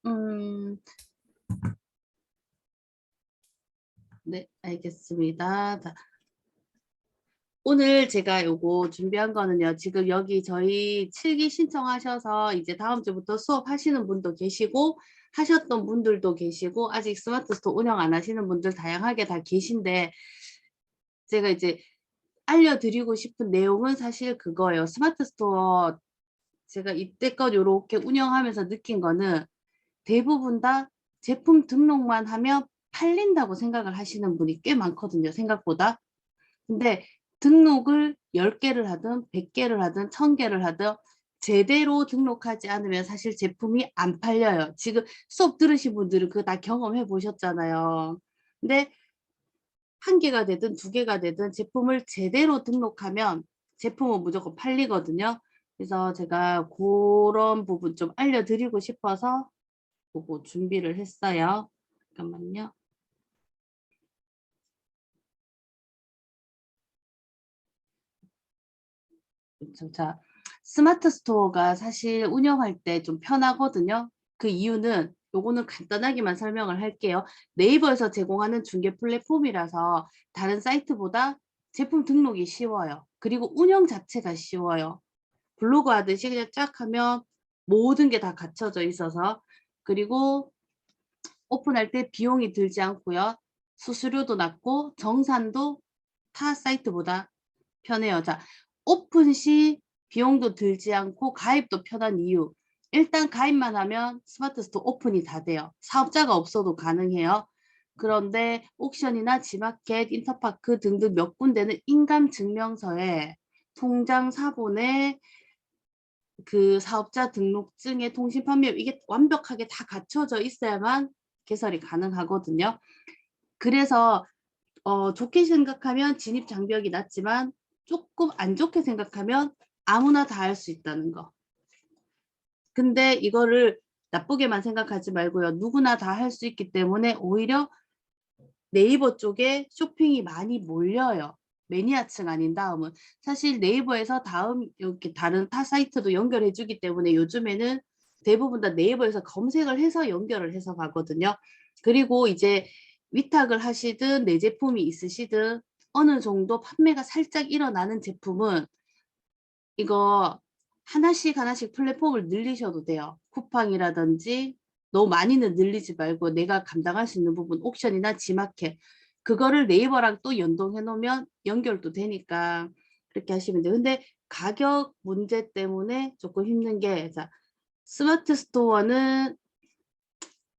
음, 네, 알겠습니다. 자, 오늘 제가 요거 준비한 거는요. 지금 여기 저희 7기 신청하셔서 이제 다음 주부터 수업하시는 분도 계시고 하셨던 분들도 계시고 아직 스마트 스토어 운영 안 하시는 분들 다양하게 다 계신데 제가 이제 알려드리고 싶은 내용은 사실 그거예요. 스마트 스토어 제가 이때껏 요렇게 운영하면서 느낀 거는 대부분 다 제품 등록만 하면 팔린다고 생각을 하시는 분이 꽤 많거든요. 생각보다. 근데 등록을 10개를 하든 100개를 하든 1000개를 하든 제대로 등록하지 않으면 사실 제품이 안 팔려요. 지금 수업 들으신 분들은 그거 다 경험해 보셨잖아요. 근데 한 개가 되든 두 개가 되든 제품을 제대로 등록하면 제품은 무조건 팔리거든요. 그래서 제가 그런 부분 좀 알려드리고 싶어서 그거 준비를 했어요. 잠깐만요. 자, 스마트 스토어가 사실 운영할 때 좀 편하거든요. 그 이유는 요거는 간단하게만 설명을 할게요. 네이버에서 제공하는 중개 플랫폼이라서 다른 사이트보다 제품 등록이 쉬워요. 그리고 운영 자체가 쉬워요. 블로그 하듯이 그냥 쫙 하면 모든 게 다 갖춰져 있어서 그리고 오픈할 때 비용이 들지 않고요. 수수료도 낮고 정산도 타 사이트보다 편해요. 자, 오픈 시 비용도 들지 않고 가입도 편한 이유. 일단 가입만 하면 스마트 스토어 오픈이 다 돼요. 사업자가 없어도 가능해요. 그런데 옥션이나 지마켓, 인터파크 등등 몇 군데는 인감 증명서에 통장 사본에 그 사업자 등록증의 통신 판매 이게 완벽하게 다 갖춰져 있어야만 개설이 가능하거든요. 그래서 좋게 생각하면 진입 장벽이 낮지만 조금 안 좋게 생각하면 아무나 다 할 수 있다는 거. 근데 이거를 나쁘게만 생각하지 말고요. 누구나 다 할 수 있기 때문에 오히려 네이버 쪽에 쇼핑이 많이 몰려요. 매니아층 아닌 다음은. 사실 네이버에서 다음 이렇게 다른 타 사이트도 연결해 주기 때문에 요즘에는 대부분 다 네이버에서 검색을 해서 연결을 해서 가거든요. 그리고 이제 위탁을 하시든 내 제품이 있으시든 어느 정도 판매가 살짝 일어나는 제품은 이거 하나씩 하나씩 플랫폼을 늘리셔도 돼요. 쿠팡이라든지 너무 많이는 늘리지 말고 내가 감당할 수 있는 부분 옥션이나 지마켓 그거를 네이버랑 또 연동해 놓으면 연결도 되니까 그렇게 하시면 돼요. 근데 가격 문제 때문에 조금 힘든 게 자, 스마트 스토어는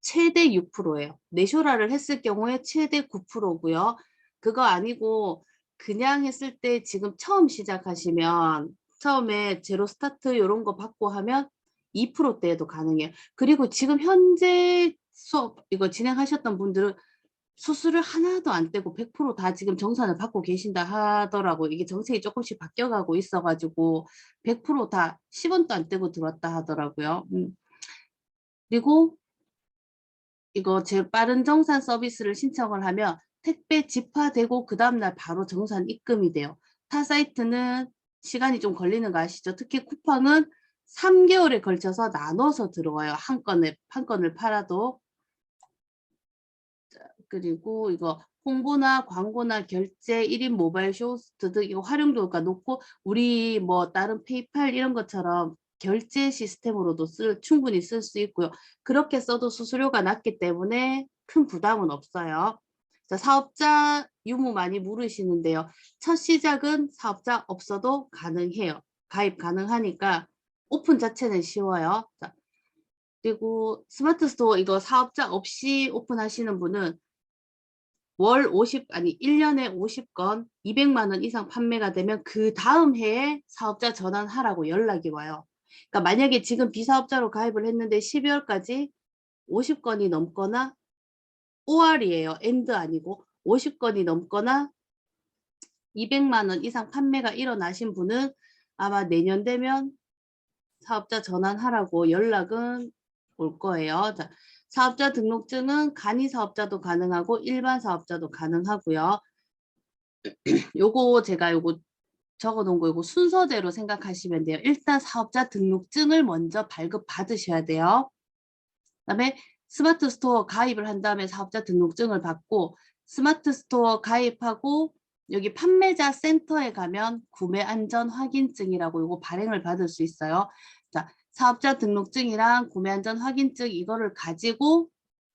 최대 6%예요. 내쇼라를 했을 경우에 최대 9%고요. 그거 아니고 그냥 했을 때 지금 처음 시작하시면 처음에 제로 스타트 이런 거 받고 하면 2%대에도 가능해요. 그리고 지금 현재 수업 이거 진행하셨던 분들은 수수료 하나도 안 떼고 100%다 지금 정산을 받고 계신다 하더라고요. 이게 정책이 조금씩 바뀌어가고 있어가지고 100%다 10원도 안 떼고 들어왔다 하더라고요. 그리고 이거 제일 빠른 정산 서비스를 신청을 하면 택배 집화되고 그 다음날 바로 정산 입금이 돼요. 타 사이트는 시간이 좀 걸리는 거 아시죠? 특히 쿠팡은 3개월에 걸쳐서 나눠서 들어와요. 한 건을 팔아도. 그리고 이거 홍보나 광고나 결제, 1인 모바일 쇼호스트 등 이거 활용도가 높고 우리 뭐 다른 페이팔 이런 것처럼 결제 시스템으로도 충분히 쓸 수 있고요. 그렇게 써도 수수료가 낮기 때문에 큰 부담은 없어요. 자, 사업자 유무 많이 물으시는데요. 첫 시작은 사업자 없어도 가능해요. 가입 가능하니까 오픈 자체는 쉬워요. 자, 그리고 스마트 스토어 이거 사업자 없이 오픈하시는 분은 월 50, 아니 1년에 50건 200만 원 이상 판매가 되면 그 다음 해에 사업자 전환하라고 연락이 와요. 그러니까 만약에 지금 비사업자로 가입을 했는데 12월까지 50건이 넘거나 OR이에요. 엔드 아니고 50건이 넘거나 200만 원 이상 판매가 일어나신 분은 아마 내년 되면 사업자 전환하라고 연락은 올 거예요. 자, 사업자 등록증은 간이 사업자도 가능하고 일반 사업자도 가능하고요. 요거 제가 요거 적어 놓은 거 요거 순서대로 생각하시면 돼요. 일단 사업자 등록증을 먼저 발급 받으셔야 돼요. 그다음에 스마트 스토어 가입을 한 다음에 사업자 등록증을 받고 스마트 스토어 가입하고 여기 판매자 센터에 가면 구매 안전 확인증이라고 요거 발행을 받을 수 있어요. 자, 사업자 등록증이랑 구매 안전 확인증 이거를 가지고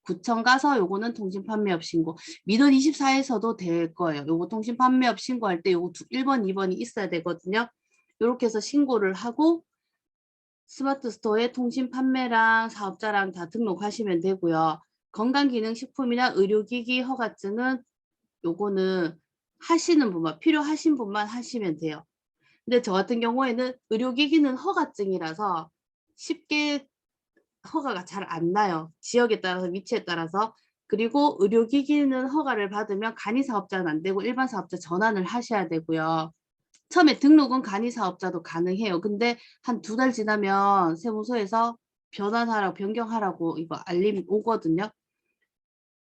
구청 가서 요거는 통신 판매업 신고. 민원 24에서도 될 거예요. 요거 통신 판매업 신고할 때 요거 1번, 2번이 있어야 되거든요. 요렇게 해서 신고를 하고 스마트 스토어에 통신 판매랑 사업자랑 다 등록하시면 되고요. 건강기능식품이나 의료기기 허가증은 요거는 하시는 분만, 필요하신 분만 하시면 돼요. 근데 저 같은 경우에는 의료기기는 허가증이라서 쉽게 허가가 잘 안 나요. 지역에 따라서 위치에 따라서. 그리고 의료기기는 허가를 받으면 간이사업자는 안 되고 일반 사업자 전환을 하셔야 되고요. 처음에 등록은 간이사업자도 가능해요. 근데 한 2달 지나면 세무서에서 변환하라고 변경하라고 이거 알림이 오거든요.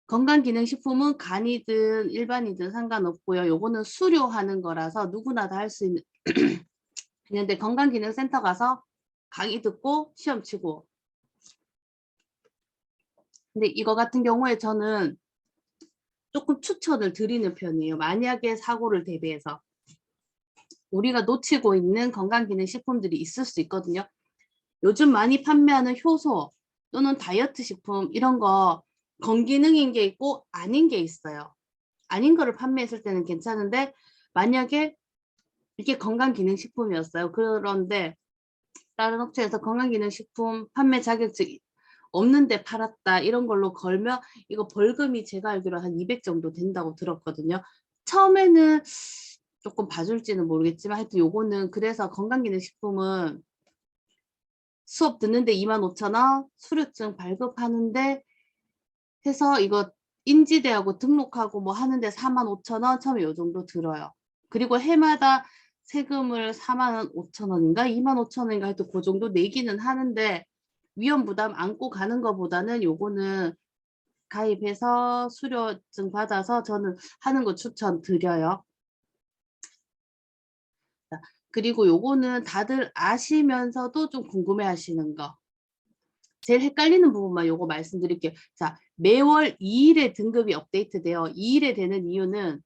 건강기능식품은 간이든 일반이든 상관없고요. 요거는 수료하는 거라서 누구나 다 할 수 있는데 건강기능센터 가서 강의 듣고 시험 치고. 근데 이거 같은 경우에 저는 조금 추천을 드리는 편이에요. 만약에 사고를 대비해서. 우리가 놓치고 있는 건강기능식품들이 있을 수 있거든요. 요즘 많이 판매하는 효소 또는 다이어트 식품 이런 거 건기능인 게 있고 아닌 게 있어요. 아닌 거를 판매했을 때는 괜찮은데 만약에 이게 건강기능식품이었어요. 그런데 다른 업체에서 건강기능식품 판매 자격증 없는데 팔았다 이런 걸로 걸면 이거 벌금이 제가 알기로 한 200 정도 된다고 들었거든요. 처음에는 조금 봐줄지는 모르겠지만 하여튼 요거는 그래서 건강기능식품은 수업 듣는데 25,000원, 수료증 발급하는데 해서 이거 인지대하고 등록하고 뭐 하는데 45,000원 처음에 요 정도 들어요. 그리고 해마다 세금을 45,000원인가 25,000원인가 해도 그 정도 내기는 하는데 위험 부담 안고 가는 것보다는 요거는 가입해서 수료증 받아서 저는 하는 거 추천드려요. 그리고 요거는 다들 아시면서도 좀 궁금해 하시는 거. 제일 헷갈리는 부분만 요거 말씀드릴게요. 자, 매월 2일에 등급이 업데이트돼요. 2일에 되는 이유는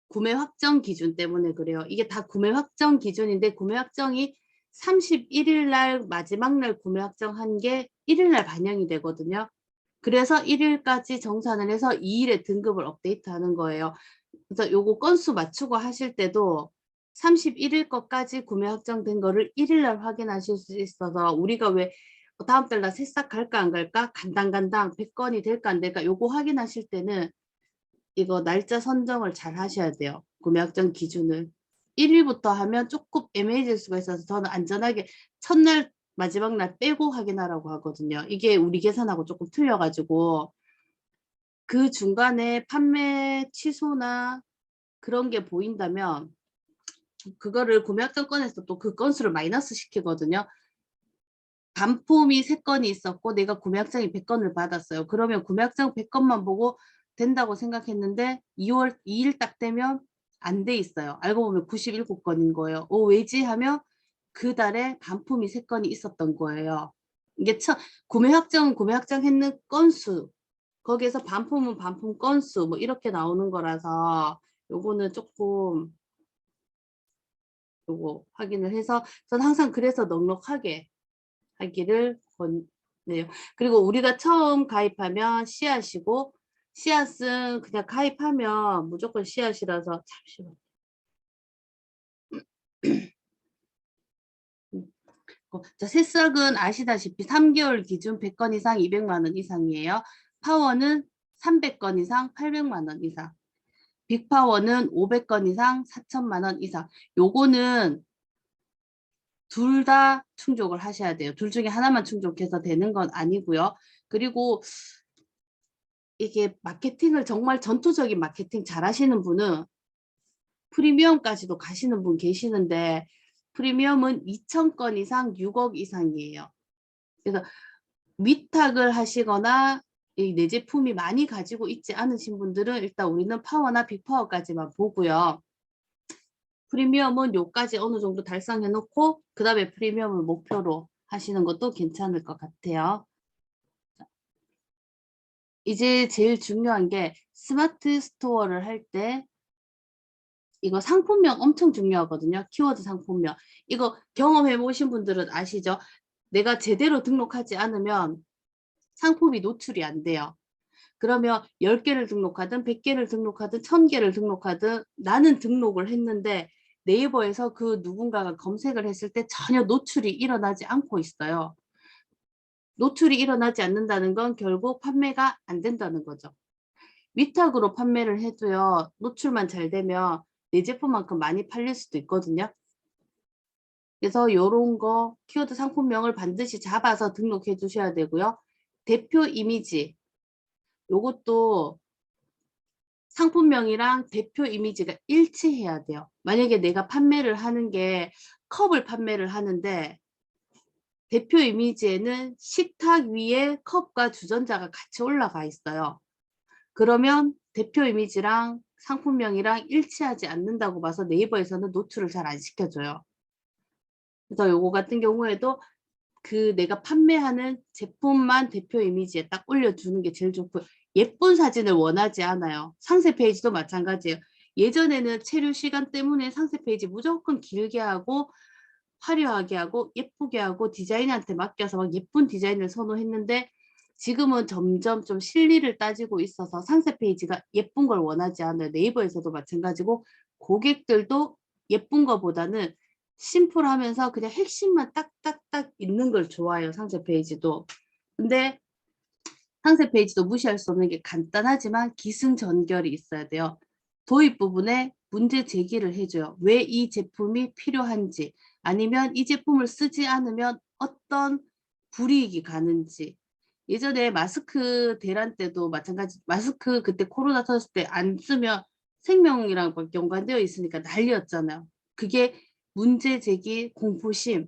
구매 확정 기준 때문에 그래요. 이게 다 구매 확정 기준인데 구매 확정이 31일 날 마지막 날 구매 확정한 게 1일 날 반영이 되거든요. 그래서 1일까지 정산을 해서 2일에 등급을 업데이트하는 거예요. 그래서 요거 건수 맞추고 하실 때도 31일 것까지 구매 확정된 거를 1일 날 확인하실 수 있어서 우리가 왜 다음 달 나 새싹 갈까 안 갈까 간당간당 100건이 될까 안 될까 요거 확인하실 때는 이거 날짜 선정을 잘 하셔야 돼요. 구매 확정 기준을. 1일부터 하면 조금 애매해질 수가 있어서 저는 안전하게 첫날 마지막 날 빼고 확인하라고 하거든요. 이게 우리 계산하고 조금 틀려가지고 그 중간에 판매 취소나 그런 게 보인다면 그거를 구매 확정 건에서 또 그 건수를 마이너스 시키거든요. 반품이 3건이 있었고 내가 구매 확정이 100건을 받았어요. 그러면 구매 확정 100건만 보고 된다고 생각했는데 2월 2일 딱 되면 안 돼 있어요. 알고 보면 97건인 거예요. 왜지 하면 그 달에 반품이 3건이 있었던 거예요. 이게 구매 확정은 구매 확정했는 건수 거기에서 반품은 반품 건수 뭐 이렇게 나오는 거라서 요거는 조금 요거 확인을 해서 전 항상 그래서 넉넉하게 하기를 권해요. 그리고 우리가 처음 가입하면 씨앗이고 씨앗은 그냥 가입하면 무조건 씨앗이라서 잠시만. 자, 새싹은 아시다시피 3개월 기준 100건 이상 200만 원 이상이에요. 파워는 300건 이상 800만 원 이상. 빅파워는 500건 이상 4천만 원 이상. 요거는 둘 다 충족을 하셔야 돼요. 둘 중에 하나만 충족해서 되는 건 아니고요. 그리고 이게 마케팅을 정말 전투적인 마케팅 잘 하시는 분은 프리미엄까지도 가시는 분 계시는데 프리미엄은 2,000건 이상 6억 이상이에요. 그래서 위탁을 하시거나 내 제품이 많이 가지고 있지 않으신 분들은 일단 우리는 파워나 빅파워까지만 보고요. 프리미엄은 요까지 어느 정도 달성해 놓고 그 다음에 프리미엄을 목표로 하시는 것도 괜찮을 것 같아요. 이제 제일 중요한 게 스마트 스토어를 할 때 이거 상품명 엄청 중요하거든요. 키워드 상품명. 이거 경험해 보신 분들은 아시죠? 내가 제대로 등록하지 않으면 상품이 노출이 안 돼요. 그러면 10개를 등록하든 100개를 등록하든 1000개를 등록하든 나는 등록을 했는데 네이버에서 그 누군가가 검색을 했을 때 전혀 노출이 일어나지 않고 있어요. 노출이 일어나지 않는다는 건 결국 판매가 안 된다는 거죠. 위탁으로 판매를 해도요. 노출만 잘 되면 내 제품만큼 많이 팔릴 수도 있거든요. 그래서 요런 거 키워드 상품명을 반드시 잡아서 등록해 주셔야 되고요. 대표 이미지 요것도 상품명이랑 대표 이미지가 일치해야 돼요. 만약에 내가 판매를 하는 게 컵을 판매를 하는데 대표 이미지에는 식탁 위에 컵과 주전자가 같이 올라가 있어요. 그러면 대표 이미지랑 상품명이랑 일치하지 않는다고 봐서 네이버에서는 노출을 잘 안 시켜줘요. 그래서 요거 같은 경우에도 그 내가 판매하는 제품만 대표 이미지에 딱 올려주는 게 제일 좋고 예쁜 사진을 원하지 않아요. 상세 페이지도 마찬가지예요. 예전에는 체류 시간 때문에 상세 페이지 무조건 길게 하고 화려하게 하고 예쁘게 하고 디자인한테 맡겨서 막 예쁜 디자인을 선호했는데 지금은 점점 좀 실리를 따지고 있어서 상세 페이지가 예쁜 걸 원하지 않아요. 네이버에서도 마찬가지고 고객들도 예쁜 거보다는 심플하면서 그냥 핵심만 딱딱딱 있는 걸 좋아해요. 상세 페이지도. 근데 상세 페이지도 무시할 수 없는 게 간단하지만 기승전결이 있어야 돼요. 도입 부분에 문제 제기를 해줘요. 왜 이 제품이 필요한지 아니면 이 제품을 쓰지 않으면 어떤 불이익이 가는지. 예전에 마스크 대란 때도 마찬가지 마스크 그때 코로나 터졌을 때 안 쓰면 생명이랑 연관되어 있으니까 난리였잖아요. 그게 문제 제기, 공포심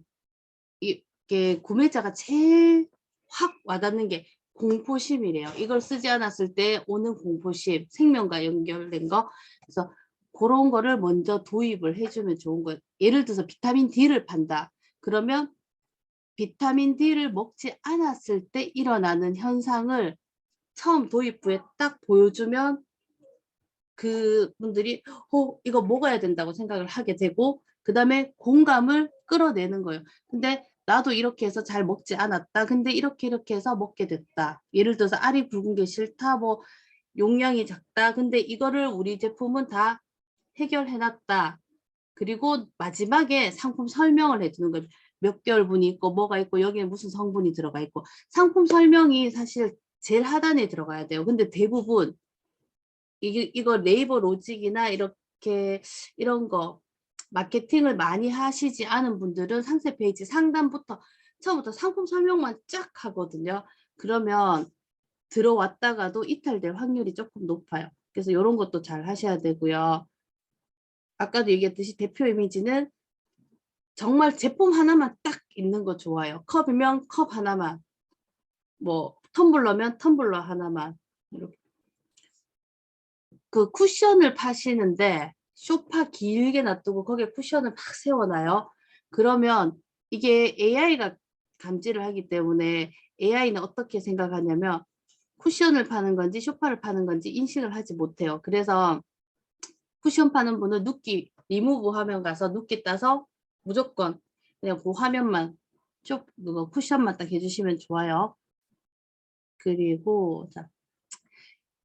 이게 구매자가 제일 확 와닿는 게 공포심이래요. 이걸 쓰지 않았을 때 오는 공포심, 생명과 연결된 거. 그래서 그런 거를 먼저 도입을 해주면 좋은 거예요. 예를 들어서 비타민 D를 판다. 그러면 비타민 D를 먹지 않았을 때 일어나는 현상을 처음 도입부에 딱 보여주면 그분들이 이거 먹어야 된다고 생각을 하게 되고 그 다음에 공감을 끌어내는 거예요. 근데 나도 이렇게 해서 잘 먹지 않았다. 근데 이렇게 해서 먹게 됐다. 예를 들어서 알이 굵은 게 싫다. 뭐 용량이 작다. 근데 이거를 우리 제품은 다 해결해놨다. 그리고 마지막에 상품 설명을 해주는 거예요. 몇 개월분이 있고 뭐가 있고 여기에 무슨 성분이 들어가 있고 상품 설명이 사실 제일 하단에 들어가야 돼요. 근데 대부분 이거 네이버 로직이나 이렇게 이런 거 마케팅을 많이 하시지 않은 분들은 상세 페이지 상단부터 처음부터 상품 설명만 쫙 하거든요. 그러면 들어왔다가도 이탈될 확률이 조금 높아요. 그래서 이런 것도 잘 하셔야 되고요. 아까도 얘기했듯이 대표 이미지는 정말 제품 하나만 딱 있는 거 좋아요. 컵이면 컵 하나만, 뭐 텀블러면 텀블러 하나만. 이렇게. 그 쿠션을 파시는데 소파 길게 놔두고 거기에 쿠션을 막 세워놔요. 그러면 이게 AI가 감지를 하기 때문에 AI는 어떻게 생각하냐면 쿠션을 파는 건지 소파를 파는 건지 인식을 하지 못해요. 그래서 쿠션 파는 분은 눕기 리무브 화면 가서 눕기 따서 무조건 그냥 그 화면만 쭉 그거 쿠션만 딱 해주시면 좋아요. 그리고 자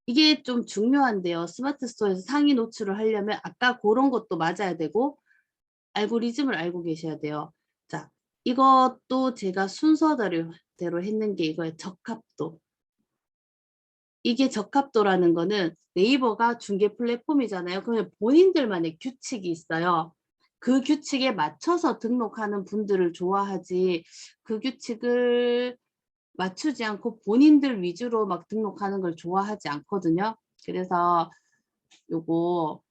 이게 좀 중요한데요. 스마트 스토어에서 상위 노출을 하려면 아까 그런 것도 맞아야 되고 알고리즘을 알고 계셔야 돼요. 자, 이것도 제가 순서대로 했는 게 이거예요. 적합도. 이게 적합도라는 거는 네이버가 중개 플랫폼이잖아요. 그러면 본인들만의 규칙이 있어요. 그 규칙에 맞춰서 등록하는 분들을 좋아하지 그 규칙을 맞추지 않고 본인들 위주로 막 등록하는 걸 좋아하지 않거든요. 그래서 요거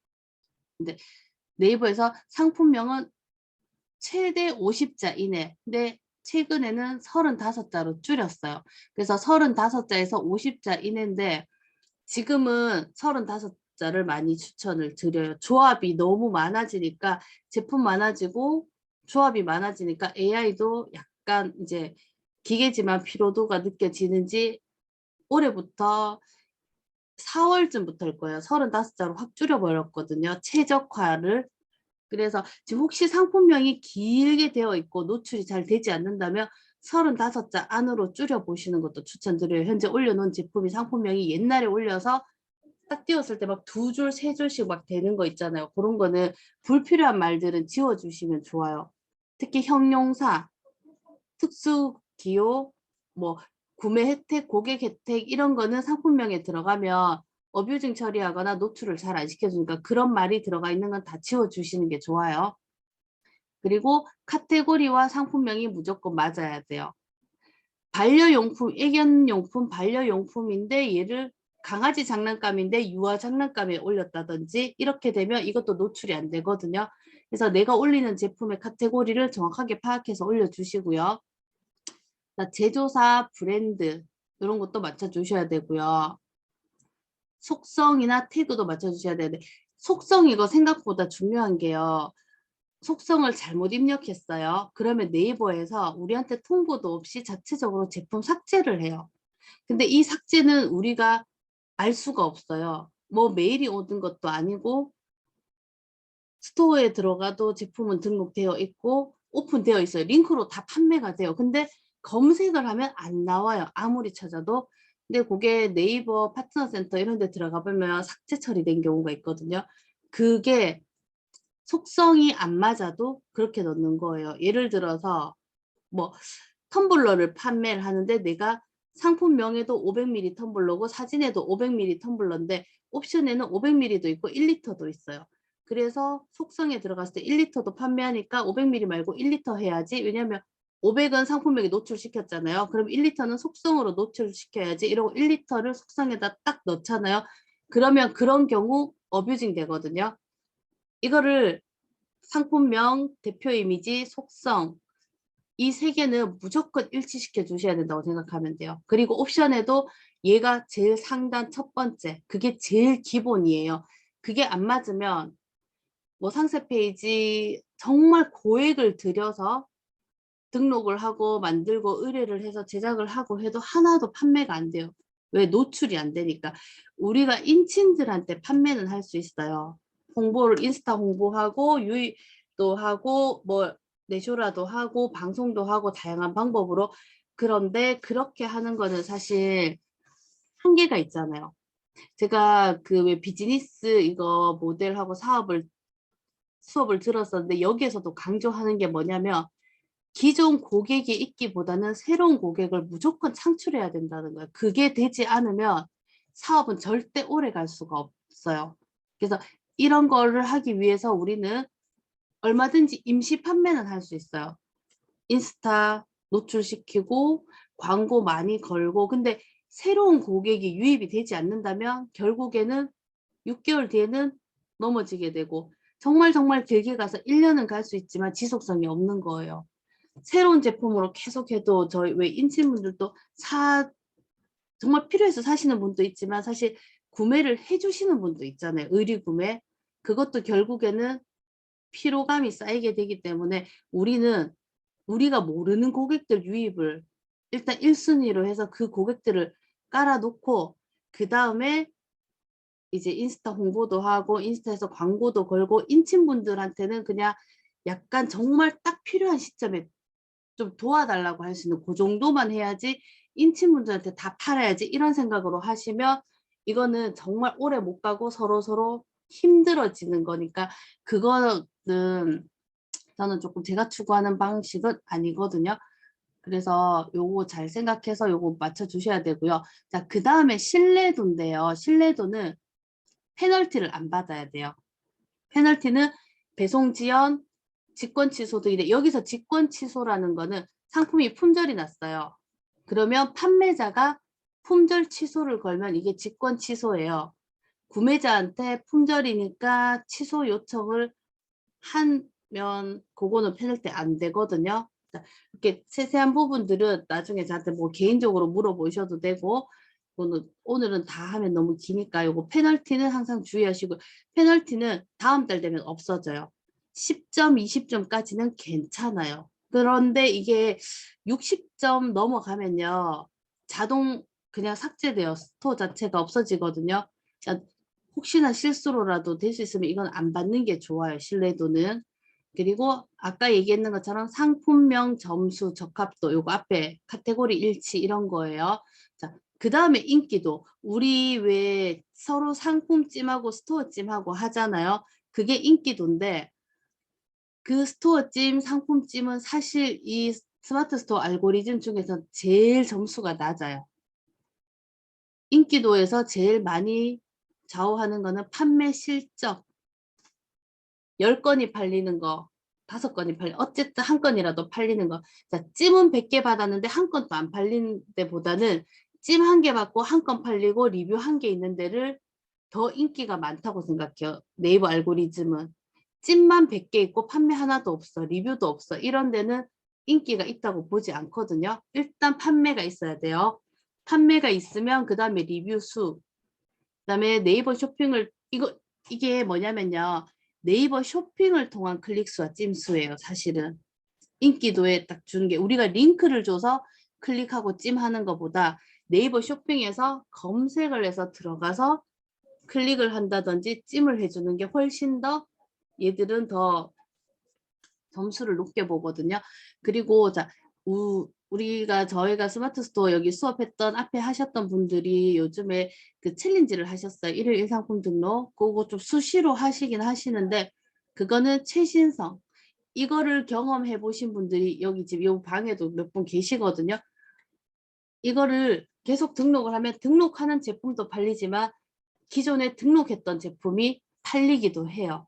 근데 네이버에서 상품명은 최대 50자 이내. 근데 최근에는 35자로 줄였어요. 그래서 35자에서 50자 이내인데 지금은 35자를 많이 추천을 드려요. 조합이 너무 많아지니까 제품 많아지고 조합이 많아지니까 AI도 약간 이제 기계지만 피로도가 느껴지는지 올해부터 4월쯤부터일 거예요. 35자로 확 줄여버렸거든요. 최적화를. 그래서 지금 혹시 상품명이 길게 되어 있고 노출이 잘 되지 않는다면 35자 안으로 줄여보시는 것도 추천드려요. 현재 올려놓은 제품이 상품명이 옛날에 올려서 딱 띄웠을 때 막 2줄, 3줄씩 막 되는 거 있잖아요. 그런 거는 불필요한 말들은 지워주시면 좋아요. 특히 형용사, 특수 기호, 뭐 구매 혜택, 고객 혜택 이런 거는 상품명에 들어가면 어뷰징 처리하거나 노출을 잘 안 시켜주니까 그런 말이 들어가 있는 건 다 지워주시는 게 좋아요. 그리고 카테고리와 상품명이 무조건 맞아야 돼요. 반려용품, 애견용품, 반려용품인데 얘를 강아지 장난감인데 유아 장난감에 올렸다든지 이렇게 되면 이것도 노출이 안 되거든요. 그래서 내가 올리는 제품의 카테고리를 정확하게 파악해서 올려주시고요. 제조사, 브랜드 이런 것도 맞춰주셔야 되고요. 속성이나 태그도 맞춰주셔야 되는데 속성 이거 생각보다 중요한 게요. 속성을 잘못 입력했어요. 그러면 네이버에서 우리한테 통보도 없이 자체적으로 제품 삭제를 해요. 근데 이 삭제는 우리가 알 수가 없어요. 뭐 메일이 오는 것도 아니고 스토어에 들어가도 제품은 등록되어 있고 오픈되어 있어요. 링크로 다 판매가 돼요. 근데 검색을 하면 안 나와요. 아무리 찾아도. 근데 그게 네이버 파트너 센터 이런 데 들어가 보면 삭제 처리된 경우가 있거든요. 그게 속성이 안 맞아도 그렇게 넣는 거예요. 예를 들어서 뭐 텀블러를 판매를 하는데 내가 상품명에도 500ml 텀블러고 사진에도 500ml 텀블러인데 옵션에는 500ml도 있고 1리터도 있어요. 그래서 속성에 들어갔을 때 1리터도 판매하니까 500ml 말고 1리터 해야지. 왜냐면 500은 상품명에 노출시켰잖아요. 그럼 1리터는 속성으로 노출시켜야지. 이러고 1리터를 속성에다 딱 넣잖아요. 그러면 그런 경우 어뷰징 되거든요. 이거를 상품명, 대표 이미지, 속성 이 세 개는 무조건 일치시켜 주셔야 된다고 생각하면 돼요. 그리고 옵션에도 얘가 제일 상단 첫 번째 그게 제일 기본이에요. 그게 안 맞으면 뭐 상세 페이지 정말 고액을 들여서 등록을 하고 만들고 의뢰를 해서 제작을 하고 해도 하나도 판매가 안 돼요. 왜? 노출이 안 되니까. 우리가 인친들한테 판매는 할 수 있어요. 홍보를 인스타 홍보하고 유입도 하고 뭐 내쇼라도 하고 방송도 하고 다양한 방법으로. 그런데 그렇게 하는 거는 사실 한계가 있잖아요. 제가 그 왜 비즈니스 이거 모델하고 수업을 들었었는데 여기에서도 강조하는 게 뭐냐면 기존 고객이 있기보다는 새로운 고객을 무조건 창출해야 된다는 거예요. 그게 되지 않으면 사업은 절대 오래 갈 수가 없어요. 그래서 이런 거를 하기 위해서 우리는 얼마든지 임시 판매는 할 수 있어요. 인스타 노출시키고 광고 많이 걸고. 근데 새로운 고객이 유입이 되지 않는다면 결국에는 6개월 뒤에는 넘어지게 되고 정말 길게 가서 1년은 갈 수 있지만 지속성이 없는 거예요. 새로운 제품으로 계속해도 저희 왜 인친분들도 정말 필요해서 사시는 분도 있지만 사실 구매를 해주시는 분도 있잖아요. 의리 구매. 그것도 결국에는 피로감이 쌓이게 되기 때문에 우리가 모르는 고객들 유입을 일단 1순위로 해서 그 고객들을 깔아놓고 그 다음에 이제 인스타 홍보도 하고 인스타에서 광고도 걸고 인친분들한테는 그냥 약간 정말 딱 필요한 시점에 좀 도와달라고 할 수 있는 그 정도만 해야지 인친분들한테 다 팔아야지 이런 생각으로 하시면 이거는 정말 오래 못 가고 서로 힘들어지는 거니까 그거는 저는 조금 제가 추구하는 방식은 아니거든요. 그래서 요거 잘 생각해서 요거 맞춰 주셔야 되고요. 자, 그 다음에 신뢰도인데요. 신뢰도는 페널티를 안 받아야 돼요. 페널티는 배송 지연, 직권 취소도 이래. 여기서 직권 취소라는 거는 상품이 품절이 났어요. 그러면 판매자가 품절 취소를 걸면 이게 직권 취소예요. 구매자한테 품절이니까 취소 요청을 하면 그거는 페널티 안 되거든요. 이렇게 세세한 부분들은 나중에 저한테 뭐 개인적으로 물어보셔도 되고 오늘은 다 하면 너무 기니까 요거 페널티는 항상 주의하시고 페널티는 다음 달 되면 없어져요. 10점, 20점까지는 괜찮아요. 그런데 이게 60점 넘어가면요. 자동 그냥 삭제돼요. 스토어 자체가 없어지거든요. 그러니까 혹시나 실수로라도 될 수 있으면 이건 안 받는 게 좋아요. 신뢰도는. 그리고 아까 얘기했는 것처럼 상품명, 점수, 적합도 요거 앞에 카테고리 일치 이런 거예요. 자, 그 다음에 인기도. 우리 왜 서로 상품찜하고 스토어찜하고 하잖아요. 그게 인기도인데 그 스토어찜, 상품찜은 사실 이 스마트 스토어 알고리즘 중에서 제일 점수가 낮아요. 인기도에서 제일 많이 좌우하는 거는 판매 실적. 10건이 팔리는 거, 5건이 팔리는 거, 어쨌든 한 건이라도 팔리는 거. 자, 찜은 100개 받았는데 한 건도 안 팔린 데보다는 찜 한 개 받고 한 건 팔리고 리뷰 한 개 있는 데를 더 인기가 많다고 생각해요. 네이버 알고리즘은. 찜만 100개 있고 판매 하나도 없어. 리뷰도 없어. 이런 데는 인기가 있다고 보지 않거든요. 일단 판매가 있어야 돼요. 판매가 있으면 그 다음에 리뷰 수, 그 다음에 네이버 쇼핑을 이게 뭐냐면요. 네이버 쇼핑을 통한 클릭수와 찜수예요. 사실은. 인기도에 딱 주는 게 우리가 링크를 줘서 클릭하고 찜하는 것보다 네이버 쇼핑에서 검색을 해서 들어가서 클릭을 한다든지 찜을 해주는 게 훨씬 더 얘들은 더 점수를 높게 보거든요. 그리고 자, 저희가 스마트 스토어 여기 수업했던 앞에 하셨던 분들이 요즘에 그 챌린지를 하셨어요. 일일 1상품 등록. 그거 좀 수시로 하시긴 하시는데 그거는 최신성. 이거를 경험해 보신 분들이 여기 지금 이 방에도 몇 분 계시거든요. 이거를 계속 등록을 하면 등록하는 제품도 팔리지만 기존에 등록했던 제품이 팔리기도 해요.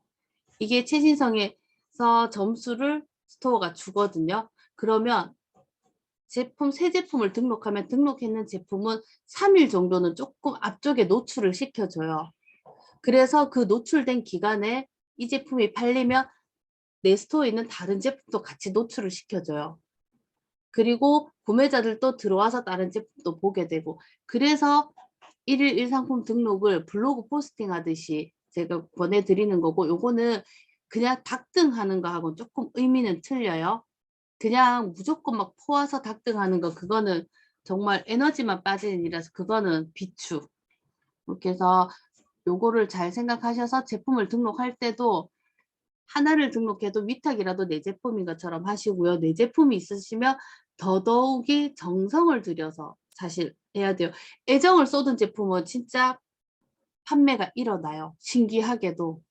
이게 최신성에서 점수를 스토어가 주거든요. 그러면 새 제품을 등록하면 등록했는 제품은 3일 정도는 조금 앞쪽에 노출을 시켜줘요. 그래서 그 노출된 기간에 이 제품이 팔리면 내 스토어에 있는 다른 제품도 같이 노출을 시켜줘요. 그리고 구매자들도 들어와서 다른 제품도 보게 되고 그래서 1일 1상품 등록을 블로그 포스팅 하듯이 제가 권해드리는 거고 요거는 그냥 닥등하는 거하고 조금 의미는 틀려요. 그냥 무조건 막 포와서 닥등하는 거 그거는 정말 에너지만 빠지는 일이라서 그거는 비추. 그렇게 해서 요거를 잘 생각하셔서 제품을 등록할 때도 하나를 등록해도 위탁이라도 내 제품인 것처럼 하시고요. 내 제품이 있으시면 더더욱이 정성을 들여서 사실 해야 돼요. 애정을 쏟은 제품은 진짜 판매가 일어나요. 신기하게도.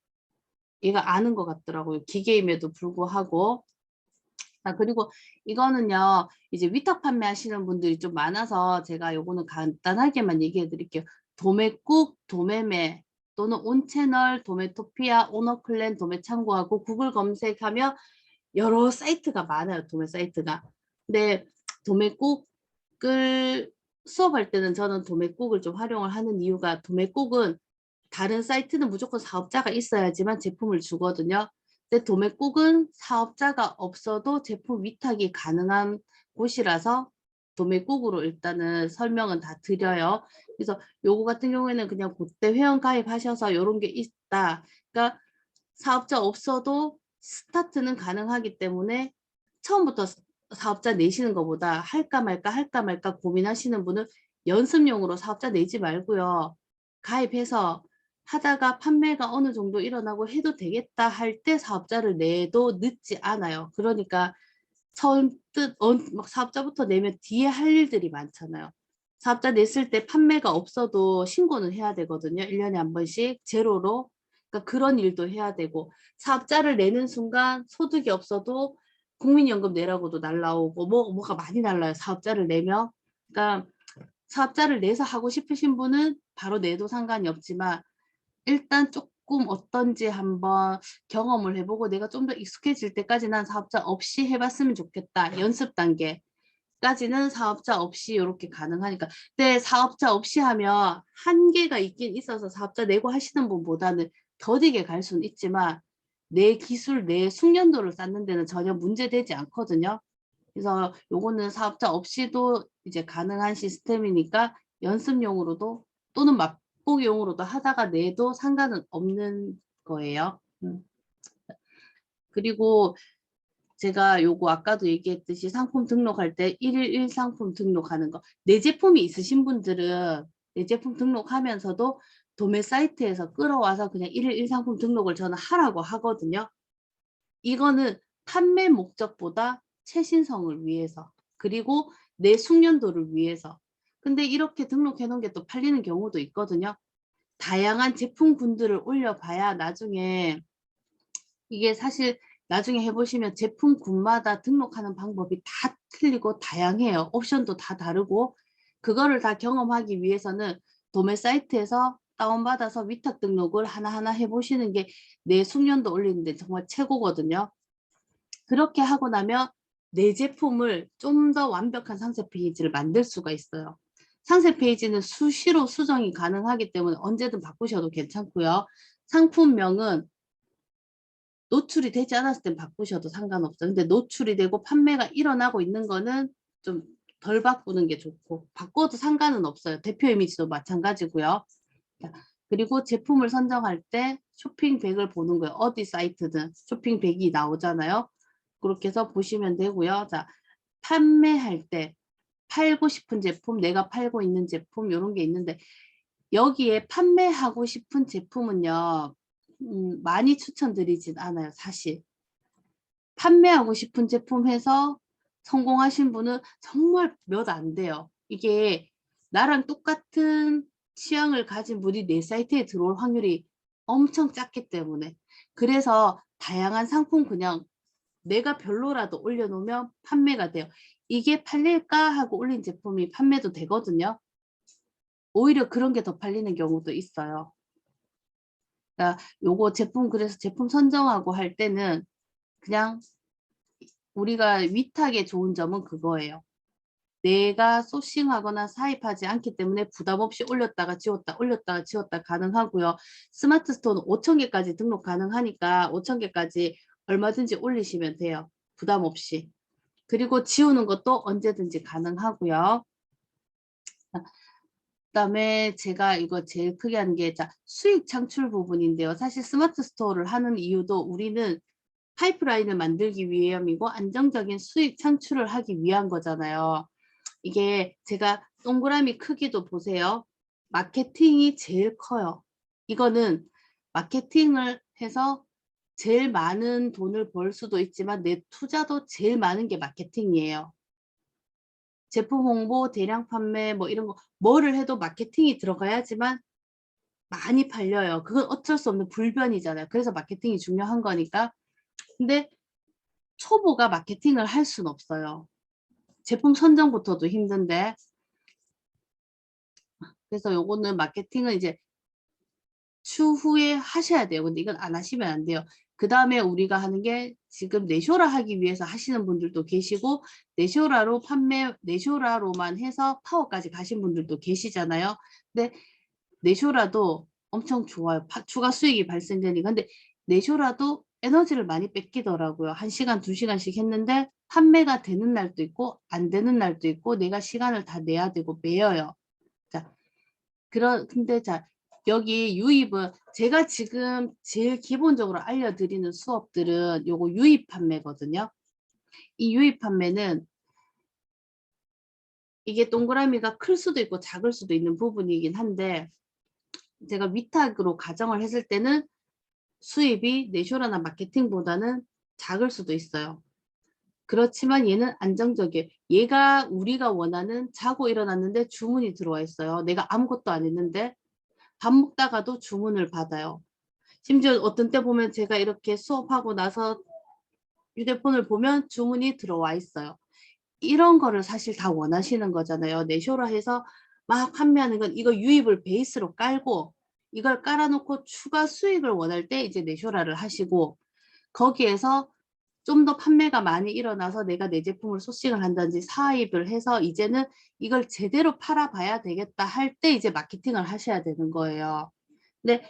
얘가 아는 것 같더라고요. 기계임에도 불구하고. 그리고 이거는요, 이제 위탁 판매하시는 분들이 좀 많아서 제가 요거는 간단하게만 얘기해 드릴게요. 도매국, 도매매 또는 온채널, 도매토피아, 오너클랜, 도매창고하고 구글 검색하면 여러 사이트가 많아요. 도매 사이트가. 근데 도매국을 수업할 때는 저는 도매국을 좀 활용을 하는 이유가 도매국은 다른 사이트는 무조건 사업자가 있어야지만 제품을 주거든요. 근데 도매국은 사업자가 없어도 제품 위탁이 가능한 곳이라서 도매국으로 일단은 설명은 다 드려요. 그래서 요거 같은 경우에는 그냥 그때 회원 가입하셔서 요런 게 있다. 그러니까 사업자 없어도 스타트는 가능하기 때문에 처음부터 사업자 내시는 것보다 할까 말까 고민하시는 분은 연습용으로 사업자 내지 말고요. 가입해서 하다가 판매가 어느 정도 일어나고 해도 되겠다 할 때 사업자를 내도 늦지 않아요. 그러니까 선뜻 막 사업자부터 내면 뒤에 할 일들이 많잖아요. 사업자 냈을 때 판매가 없어도 신고는 해야 되거든요. 1년에 한 번씩 제로로. 그러니까 그런 일도 해야 되고 사업자를 내는 순간 소득이 없어도 국민연금 내라고도 날라오고 뭐가 많이 날라요. 사업자를 내면. 그러니까 사업자를 내서 하고 싶으신 분은 바로 내도 상관이 없지만 일단 조금 어떤지 한번 경험을 해보고 내가 좀 더 익숙해질 때까지 난 사업자 없이 해봤으면 좋겠다. 연습 단계까지는 사업자 없이 이렇게 가능하니까. 근데 사업자 없이 하면 한계가 있긴 있어서 사업자 내고 하시는 분보다는 더디게 갈 수는 있지만 내 기술, 내 숙련도를 쌓는 데는 전혀 문제되지 않거든요. 그래서 요거는 사업자 없이도 이제 가능한 시스템이니까 연습용으로도 또는 맛보기용으로도 하다가 내도 상관은 없는 거예요. 그리고 제가 요거 아까도 얘기했듯이 상품 등록할 때 1일 1상품 등록하는 거. 내 제품이 있으신 분들은 내 제품 등록하면서도 도매 사이트에서 끌어와서 그냥 1일 1상품 등록을 저는 하라고 하거든요. 이거는 판매 목적보다 최신성을 위해서, 그리고 내 숙련도를 위해서. 근데 이렇게 등록해 놓은 게 또 팔리는 경우도 있거든요. 다양한 제품군들을 올려봐야 나중에, 이게 사실 나중에 해보시면 제품군마다 등록하는 방법이 다 틀리고 다양해요. 옵션도 다 다르고, 그거를 다 경험하기 위해서는 도매 사이트에서 다운받아서 위탁 등록을 하나하나 해보시는 게 내 숙련도 올리는데 정말 최고거든요. 그렇게 하고 나면 내 제품을 좀 더 완벽한 상세 페이지를 만들 수가 있어요. 상세 페이지는 수시로 수정이 가능하기 때문에 언제든 바꾸셔도 괜찮고요. 상품명은 노출이 되지 않았을 땐 바꾸셔도 상관없어요. 근데 노출이 되고 판매가 일어나고 있는 거는 좀 덜 바꾸는 게 좋고, 바꿔도 상관은 없어요. 대표 이미지도 마찬가지고요. 그리고 제품을 선정할 때 쇼핑백을 보는 거예요. 어디 사이트든 쇼핑백이 나오잖아요. 그렇게 해서 보시면 되고요. 자, 판매할 때 팔고 싶은 제품, 내가 팔고 있는 제품 이런 게 있는데, 여기에 판매하고 싶은 제품은요, 많이 추천드리진 않아요, 사실. 판매하고 싶은 제품 해서 성공하신 분은 정말 몇 안 돼요. 이게 나랑 똑같은 취향을 가진 분이 내 사이트에 들어올 확률이 엄청 작기 때문에. 그래서 다양한 상품 그냥 내가 별로라도 올려놓으면 판매가 돼요. 이게 팔릴까 하고 올린 제품이 판매도 되거든요. 오히려 그런 게 더 팔리는 경우도 있어요. 그러니까 요거 제품, 그래서 제품 선정하고 할 때는 그냥 우리가 위탁에 좋은 점은 그거예요. 내가 소싱하거나 사입하지 않기 때문에 부담 없이 올렸다가 지웠다 올렸다가 지웠다 가능하고요. 스마트 스토어는 5,000개까지 등록 가능하니까 5,000개까지 얼마든지 올리시면 돼요. 부담 없이. 그리고 지우는 것도 언제든지 가능하고요. 그다음에 제가 이거 제일 크게 하는 게 수익 창출 부분인데요. 사실 스마트 스토어를 하는 이유도 우리는 파이프라인을 만들기 위함이고 안정적인 수익 창출을 하기 위한 거잖아요. 이게 제가 동그라미 크기도 보세요. 마케팅이 제일 커요. 이거는 마케팅을 해서 제일 많은 돈을 벌 수도 있지만 내 투자도 제일 많은 게 마케팅이에요. 제품 홍보, 대량 판매 뭐 이런 거 뭐를 해도 마케팅이 들어가야지만 많이 팔려요. 그건 어쩔 수 없는 불변이잖아요. 그래서 마케팅이 중요한 거니까. 근데 초보가 마케팅을 할 수는 없어요. 제품 선정부터도 힘든데. 그래서 요거는 마케팅은 이제 추후에 하셔야 돼요. 근데 이건 안 하시면 안 돼요. 그 다음에 우리가 하는 게 지금 내쇼라 하기 위해서 하시는 분들도 계시고, 내쇼라로 판매, 내쇼라로만 해서 파워까지 가신 분들도 계시잖아요. 근데 내쇼라도 엄청 좋아요. 추가 수익이 발생되니까. 근데 내쇼라도 에너지를 많이 뺏기더라고요. 1시간, 2시간씩 했는데 판매가 되는 날도 있고 안 되는 날도 있고 내가 시간을 다 내야 되고 매여요. 자, 근데 여기 유입은 제가 지금 제일 기본적으로 알려드리는 수업들은 요거 유입 판매거든요. 이 유입 판매는 이게 동그라미가 클 수도 있고 작을 수도 있는 부분이긴 한데, 제가 위탁으로 가정을 했을 때는 수입이 내쇼라나 마케팅보다는 작을 수도 있어요. 그렇지만 얘는 안정적이에요. 얘가 우리가 원하는 자고 일어났는데 주문이 들어와 있어요. 내가 아무것도 안 했는데 밥 먹다가도 주문을 받아요. 심지어 어떤 때 보면 제가 이렇게 수업하고 나서 휴대폰을 보면 주문이 들어와 있어요. 이런 거를 사실 다 원하시는 거잖아요. 내쇼라 해서 막 판매하는 건 이거 유입을 베이스로 깔고 이걸 깔아놓고 추가 수익을 원할 때 이제 내쇼라를 하시고, 거기에서 좀 더 판매가 많이 일어나서 내가 내 제품을 소싱을 한다든지 사입을 해서 이제는 이걸 제대로 팔아봐야 되겠다 할 때 이제 마케팅을 하셔야 되는 거예요. 근데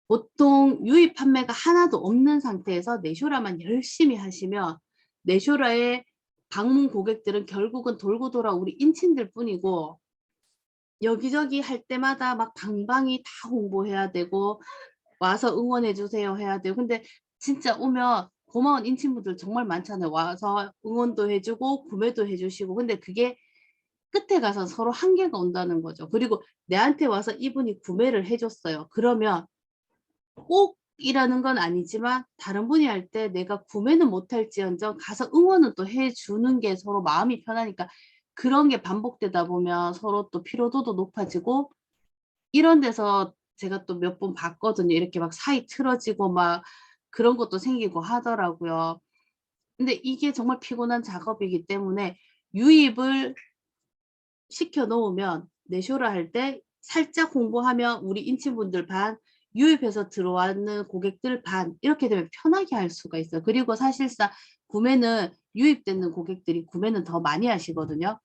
보통 유입 판매가 하나도 없는 상태에서 내쇼라만 열심히 하시면 내쇼라의 방문 고객들은 결국은 돌고 돌아 우리 인친들 뿐이고, 여기저기 할 때마다 막 방방이 다 홍보해야 되고 와서 응원해 주세요 해야 돼요. 근데 진짜 오면 고마운 인친분들 정말 많잖아요. 와서 응원도 해주고 구매도 해주시고. 근데 그게 끝에 가서 서로 한계가 온다는 거죠. 그리고 내한테 와서 이분이 구매를 해줬어요. 그러면 꼭이라는 건 아니지만 다른 분이 할 때 내가 구매는 못할지언정 가서 응원은 또 해주는 게 서로 마음이 편하니까, 그런 게 반복되다 보면 서로 또 피로도도 높아지고, 이런 데서 제가 또 몇 번 봤거든요. 이렇게 막 사이 틀어지고 막 그런 것도 생기고 하더라고요. 근데 이게 정말 피곤한 작업이기 때문에 유입을 시켜 놓으면 내쇼를 할 때 살짝 홍보하면 우리 인친분들 반, 유입해서 들어왔는 고객들 반, 이렇게 되면 편하게 할 수가 있어요. 그리고 사실상 구매는 유입되는 고객들이 구매는 더 많이 하시거든요.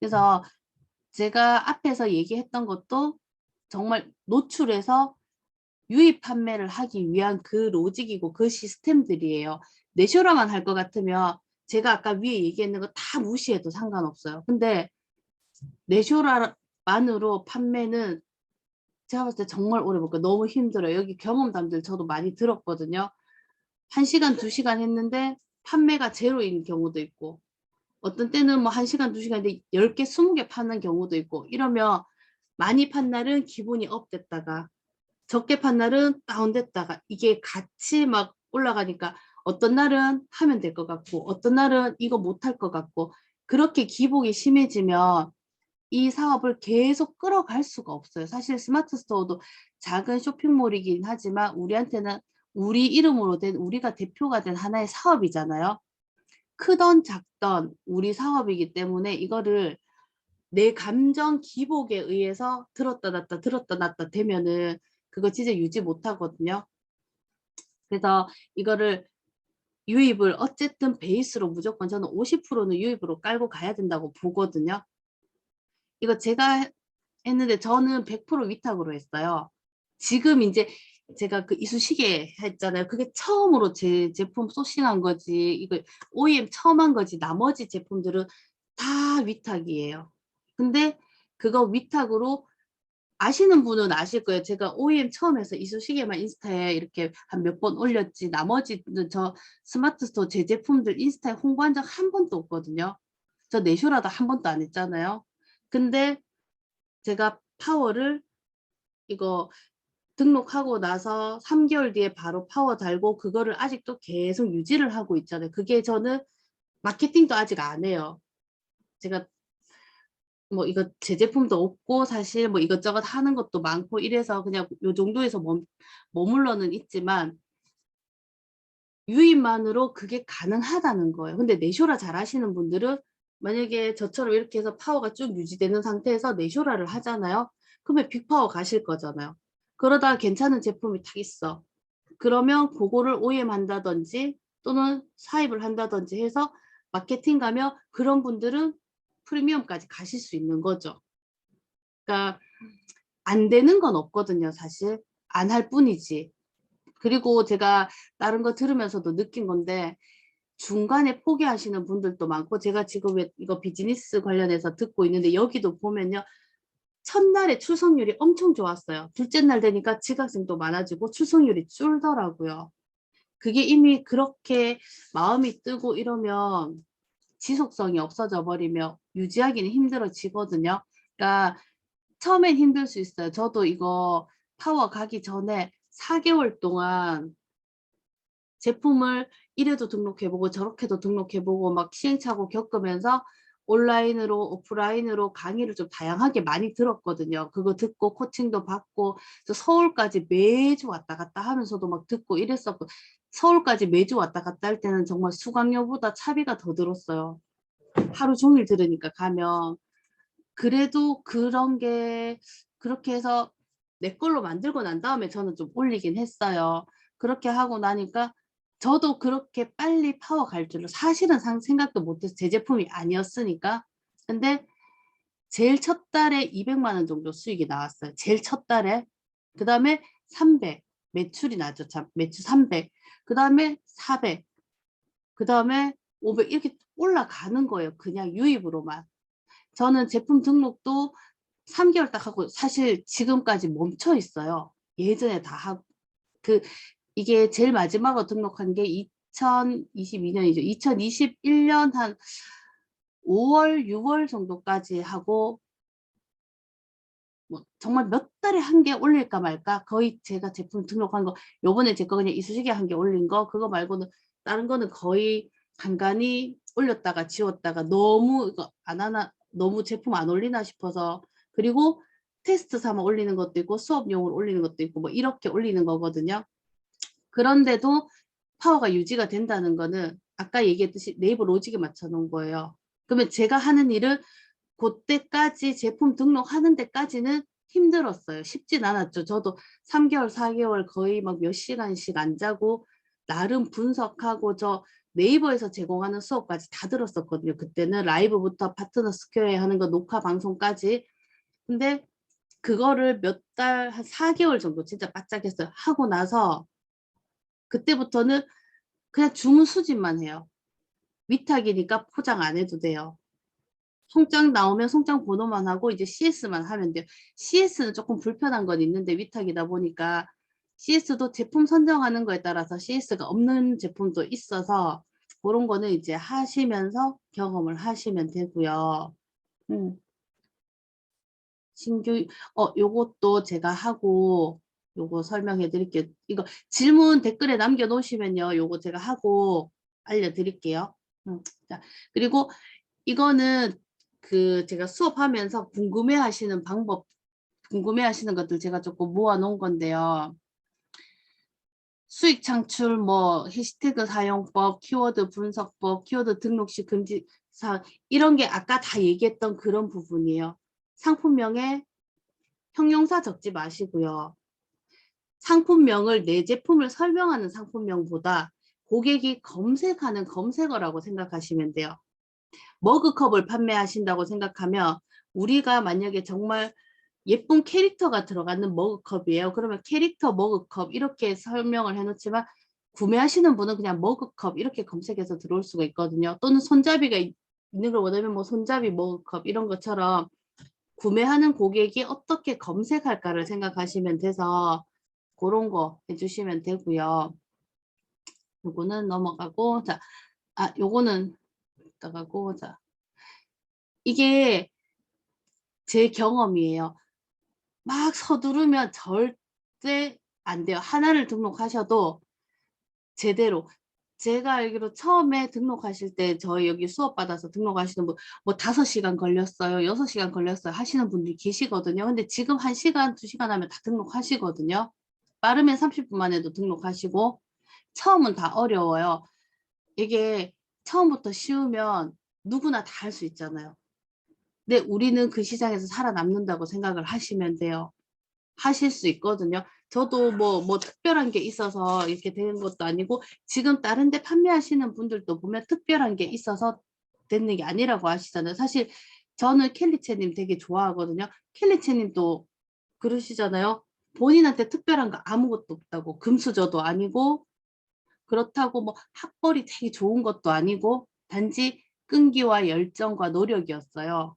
그래서 제가 앞에서 얘기했던 것도 정말 노출해서 유입 판매를 하기 위한 그 로직이고 그 시스템들이에요. 내쇼라만 할 것 같으면 제가 아까 위에 얘기했는 거 다 무시해도 상관없어요. 근데 내쇼라만으로 판매는 제가 봤을 때 정말 오래 볼거예요. 너무 힘들어요. 여기 경험담들 저도 많이 들었거든요. 1시간, 2시간 했는데 판매가 제로인 경우도 있고, 어떤 때는 뭐 1시간, 2시간인데 10개, 20개 파는 경우도 있고, 이러면 많이 판 날은 기분이 업됐다가 적게 판 날은 다운됐다가, 이게 같이 막 올라가니까 어떤 날은 하면 될 것 같고 어떤 날은 이거 못할 것 같고, 그렇게 기복이 심해지면 이 사업을 계속 끌어갈 수가 없어요. 사실 스마트 스토어도 작은 쇼핑몰이긴 하지만 우리한테는 우리 이름으로 된, 우리가 대표가 된 하나의 사업이잖아요. 크던 작던 우리 사업이기 때문에 이거를 내 감정 기복에 의해서 들었다 놨다 들었다 놨다 되면은 그거 진짜 유지 못하거든요. 그래서 이거를 유입을 어쨌든 베이스로 무조건 저는 50%는 유입으로 깔고 가야 된다고 보거든요. 이거 제가 했는데 저는 100% 위탁으로 했어요. 지금 이제 제가 그 이쑤시개 했잖아요. 그게 처음으로 제 제품 소싱한 거지. 이거 OEM 처음 한 거지. 나머지 제품들은 다 위탁이에요. 근데 그거 위탁으로 아시는 분은 아실 거예요. 제가 OEM 처음 해서 이쑤시개만 인스타에 이렇게 한 몇 번 올렸지. 나머지는 저 스마트 스토어 제 제품들 인스타에 홍보한 적 한 번도 없거든요. 저 내쇼라도 한 번도 안 했잖아요. 근데 제가 파워를 이거 등록하고 나서 3개월 뒤에 바로 파워 달고 그거를 아직도 계속 유지를 하고 있잖아요. 그게 저는 마케팅도 아직 안 해요. 제가 뭐 이거 제 제품도 없고 사실 뭐 이것저것 하는 것도 많고 이래서 그냥 요 정도에서 머물러는 있지만 유입만으로 그게 가능하다는 거예요. 근데 내쇼라 잘 하시는 분들은 만약에 저처럼 이렇게 해서 파워가 쭉 유지되는 상태에서 내쇼라를 하잖아요. 그러면 빅파워 가실 거잖아요. 그러다가 괜찮은 제품이 딱 있어. 그러면 그거를 OEM 한다든지 또는 사입을 한다든지 해서 마케팅 가면 그런 분들은 프리미엄까지 가실 수 있는 거죠. 그러니까 안 되는 건 없거든요, 사실. 안 할 뿐이지. 그리고 제가 다른 거 들으면서도 느낀 건데 중간에 포기하시는 분들도 많고, 제가 지금 이거 비즈니스 관련해서 듣고 있는데 여기도 보면요. 첫날에 출석률이 엄청 좋았어요. 둘째 날 되니까 지각생도 많아지고 출석률이 줄더라고요. 그게 이미 그렇게 마음이 뜨고 이러면 지속성이 없어져 버리며 유지하기는 힘들어지거든요. 그러니까 처음엔 힘들 수 있어요. 저도 이거 파워 가기 전에 4개월 동안 제품을 이래도 등록해보고 저렇게도 등록해보고 막 시행착오 겪으면서 온라인으로 오프라인으로 강의를 좀 다양하게 많이 들었거든요. 그거 듣고 코칭도 받고 서울까지 매주 왔다 갔다 하면서도 막 듣고 이랬었고, 서울까지 매주 왔다 갔다 할 때는 정말 수강료보다 차비가 더 들었어요. 하루 종일 들으니까 가면. 그래도 그런 게 그렇게 해서 내 걸로 만들고 난 다음에 저는 좀 올리긴 했어요. 그렇게 하고 나니까 저도 그렇게 빨리 파워 갈 줄로 사실은 생각도 못해서 제 제품이 아니었으니까. 근데 제일 첫 달에 200만 원 정도 수익이 나왔어요. 제일 첫 달에. 그 다음에 300 매출이 나죠. 참 매출 300. 그 다음에 400. 그 다음에 500 이렇게 올라가는 거예요. 그냥 유입으로만. 저는 제품 등록도 3개월 딱 하고 사실 지금까지 멈춰 있어요. 예전에 다 하고. 이게 제일 마지막으로 등록한 게 2022년이죠. 2021년 한 5월, 6월 정도까지 하고 뭐 정말 몇 달에 한 개 올릴까 말까 거의 제가 제품 등록한 거 요번에 제 거 그냥 이쑤시개 한 개 올린 거 그거 말고는 다른 거는 거의 간간히 올렸다가 지웠다가 너무 이거 안 하나 너무 제품 안 올리나 싶어서 그리고 테스트 삼아 올리는 것도 있고 수업용으로 올리는 것도 있고 뭐 이렇게 올리는 거거든요. 그런데도 파워가 유지가 된다는 거는 아까 얘기했듯이 네이버 로직에 맞춰 놓은 거예요. 그러면 제가 하는 일은 그때까지 제품 등록하는 데까지는 힘들었어요. 쉽진 않았죠. 저도 3개월, 4개월 거의 막 몇 시간씩 안 자고 나름 분석하고 저 네이버에서 제공하는 수업까지 다 들었었거든요. 그때는 라이브부터 파트너 스퀘어에 하는 거 녹화 방송까지. 근데 그거를 몇 달, 한 4개월 정도 진짜 바짝 했어요. 하고 나서 그때부터는 그냥 주문 수집만 해요. 위탁이니까 포장 안 해도 돼요. 송장 나오면 송장 번호만 하고 이제 CS만 하면 돼요. CS는 조금 불편한 건 있는데 위탁이다 보니까 CS도 제품 선정하는 거에 따라서 CS가 없는 제품도 있어서 그런 거는 이제 하시면서 경험을 하시면 되고요. 신규 요것도 제가 하고 요거 설명해 드릴게요. 이거 질문 댓글에 남겨 놓으시면요. 요거 제가 하고 알려 드릴게요. 자, 그리고 이거는 그 제가 수업하면서 궁금해 하시는 방법, 궁금해 하시는 것들 제가 조금 모아 놓은 건데요. 수익 창출, 뭐 해시태그 사용법, 키워드 분석법, 키워드 등록 시 금지 사항 이런 게 아까 다 얘기했던 그런 부분이에요. 상품명에 형용사 적지 마시고요. 상품명을 내 제품을 설명하는 상품명보다 고객이 검색하는 검색어라고 생각하시면 돼요. 머그컵을 판매하신다고 생각하면 우리가 만약에 정말 예쁜 캐릭터가 들어가는 머그컵이에요. 그러면 캐릭터 머그컵 이렇게 설명을 해놓지만 구매하시는 분은 그냥 머그컵 이렇게 검색해서 들어올 수가 있거든요. 또는 손잡이가 있는 걸 원하면 뭐 손잡이 머그컵 이런 것처럼 구매하는 고객이 어떻게 검색할까를 생각하시면 돼서 그런 거 해주시면 되고요. 요거는 넘어가고 자, 요거는 나가고 자, 이게 제 경험이에요. 막 서두르면 절대 안 돼요. 하나를 등록하셔도 제대로 제가 알기로 처음에 등록하실 때 저희 여기 수업 받아서 등록하시는 분 뭐 5시간 걸렸어요. 6시간 걸렸어요. 하시는 분들이 계시거든요. 근데 지금 1시간, 2시간 하면 다 등록하시거든요. 빠르면 30분만 해도 등록하시고 처음은 다 어려워요. 이게 처음부터 쉬우면 누구나 다 할 수 있잖아요. 근데 우리는 그 시장에서 살아남는다고 생각을 하시면 돼요. 하실 수 있거든요. 저도 뭐 특별한 게 있어서 이렇게 되는 것도 아니고 지금 다른 데 판매하시는 분들도 보면 특별한 게 있어서 되는 게 아니라고 하시잖아요. 사실 저는 켈리체님 되게 좋아하거든요. 켈리체님도 그러시잖아요. 본인한테 특별한 거 아무것도 없다고. 금수저도 아니고 그렇다고 뭐 학벌이 되게 좋은 것도 아니고 단지 끈기와 열정과 노력이었어요.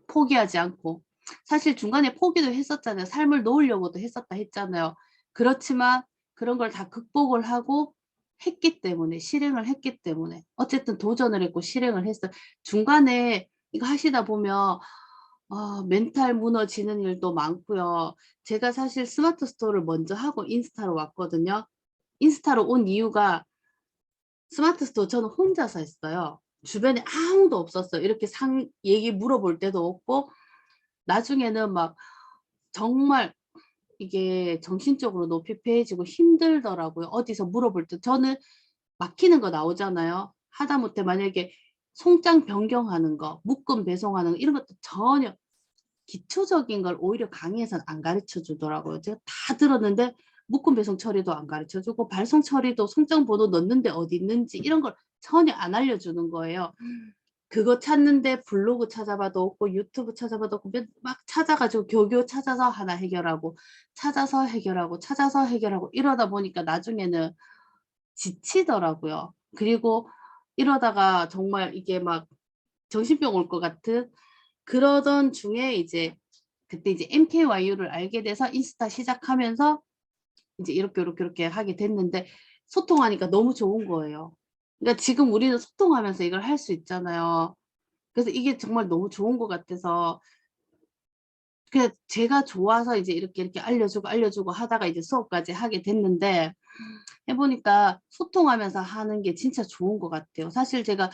포기하지 않고. 사실 중간에 포기도 했었잖아요. 삶을 놓으려고도 했었다 했잖아요. 그렇지만 그런 걸 다 극복을 하고 했기 때문에, 실행을 했기 때문에 어쨌든 도전을 했고 실행을 했어요. 중간에 이거 하시다 보면 멘탈 무너지는 일도 많고요. 제가 사실 스마트 스토어를 먼저 하고 인스타로 왔거든요. 인스타로 온 이유가 스마트 스토어 저는 혼자서 했어요. 주변에 아무도 없었어요. 이렇게 얘기 물어볼 때도 없고 나중에는 막 정말 이게 정신적으로 너무 피폐해지고 힘들더라고요. 어디서 물어볼 때 저는 막히는 거 나오잖아요. 하다못해 만약에 송장 변경하는 거, 묶음 배송하는 거 이런 것도 전혀 기초적인 걸 오히려 강의에서는 안 가르쳐 주더라고요. 제가 다 들었는데 묶음 배송 처리도 안 가르쳐 주고 발송 처리도 송장 번호 넣는데 어디 있는지 이런 걸 전혀 안 알려주는 거예요. 그거 찾는데 블로그 찾아봐도 없고 유튜브 찾아봐도 없고 막 찾아가지고 교교 찾아서 하나 해결하고 찾아서 해결하고 찾아서 해결하고 이러다 보니까 나중에는 지치더라고요. 그리고 이러다가 정말 이게 막 정신병 올 것 같은 그러던 중에 이제 그때 이제 MKYU를 알게 돼서 인스타 시작하면서 이제 이렇게 하게 됐는데 소통하니까 너무 좋은 거예요. 그러니까 지금 우리는 소통하면서 이걸 할 수 있잖아요. 그래서 이게 정말 너무 좋은 것 같아서 그냥 제가 좋아서 이제 이렇게 알려주고 하다가 이제 수업까지 하게 됐는데 해 보니까 소통하면서 하는 게 진짜 좋은 것 같아요. 사실 제가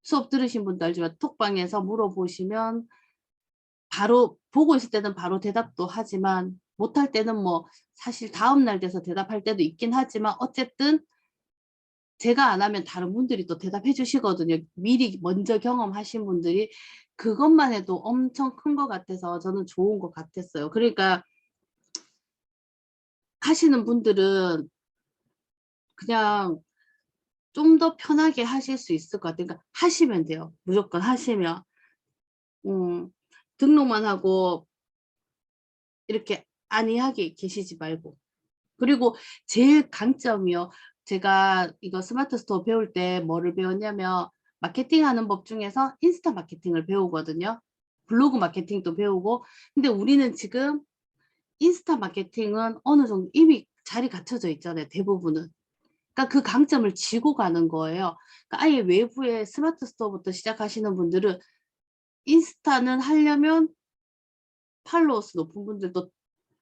수업 들으신 분도 알지만 톡방에서 물어보시면 바로 보고 있을 때는 바로 대답도 하지만 못할 때는 뭐 사실 다음 날 돼서 대답할 때도 있긴 하지만 어쨌든 제가 안 하면 다른 분들이 또 대답해 주시거든요. 미리 먼저 경험하신 분들이. 그것만 해도 엄청 큰 것 같아서 저는 좋은 것 같았어요. 그러니까 하시는 분들은 그냥 좀 더 편하게 하실 수 있을 것 같아요. 그러니까 하시면 돼요. 무조건 하시면. 음, 등록만 하고 이렇게 안이하게 계시지 말고. 그리고 제일 강점이요. 제가 이거 스마트 스토어 배울 때 뭐를 배웠냐면 마케팅 하는 법 중에서 인스타 마케팅을 배우거든요. 블로그 마케팅도 배우고. 근데 우리는 지금 인스타 마케팅은 어느 정도 이미 자리 갖춰져 있잖아요. 대부분은. 그러니까 그 강점을 쥐고 가는 거예요. 그러니까 아예 외부의 스마트 스토어부터 시작하시는 분들은 인스타는 하려면 팔로워 수 높은 분들도